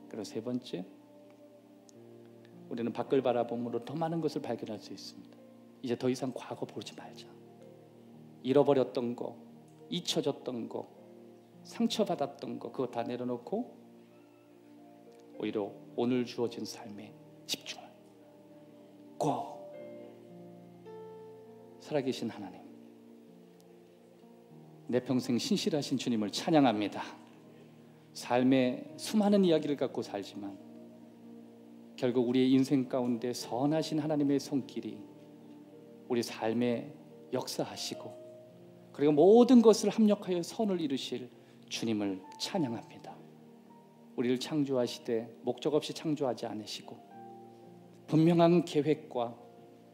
그리고 세 번째, 우리는 밖을 바라봄으로 더 많은 것을 발견할 수 있습니다. 이제 더 이상 과거 보지 말자. 잃어버렸던 거, 잊혀졌던 거, 상처받았던 거 그거 다 내려놓고 오히려 오늘 주어진 삶에 집중하고 살아계신 하나님, 내 평생 신실하신 주님을 찬양합니다. 삶의 수많은 이야기를 갖고 살지만 결국 우리의 인생 가운데 선하신 하나님의 손길이 우리 삶에 역사하시고 그리고 모든 것을 합력하여 선을 이루실 주님을 찬양합니다. 우리를 창조하시되 목적 없이 창조하지 않으시고 분명한 계획과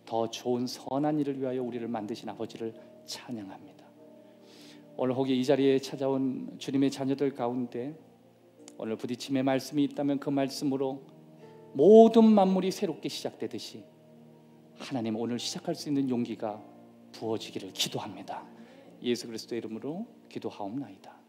더 좋은 선한 일을 위하여 우리를 만드신 아버지를 찬양합니다. 오늘 혹이 이 자리에 찾아온 주님의 자녀들 가운데 오늘 부딪힘의 말씀이 있다면 그 말씀으로 모든 만물이 새롭게 시작되듯이 하나님 오늘 시작할 수 있는 용기가 부어지기를 기도합니다. 예수 그리스도의 이름으로 기도하옵나이다.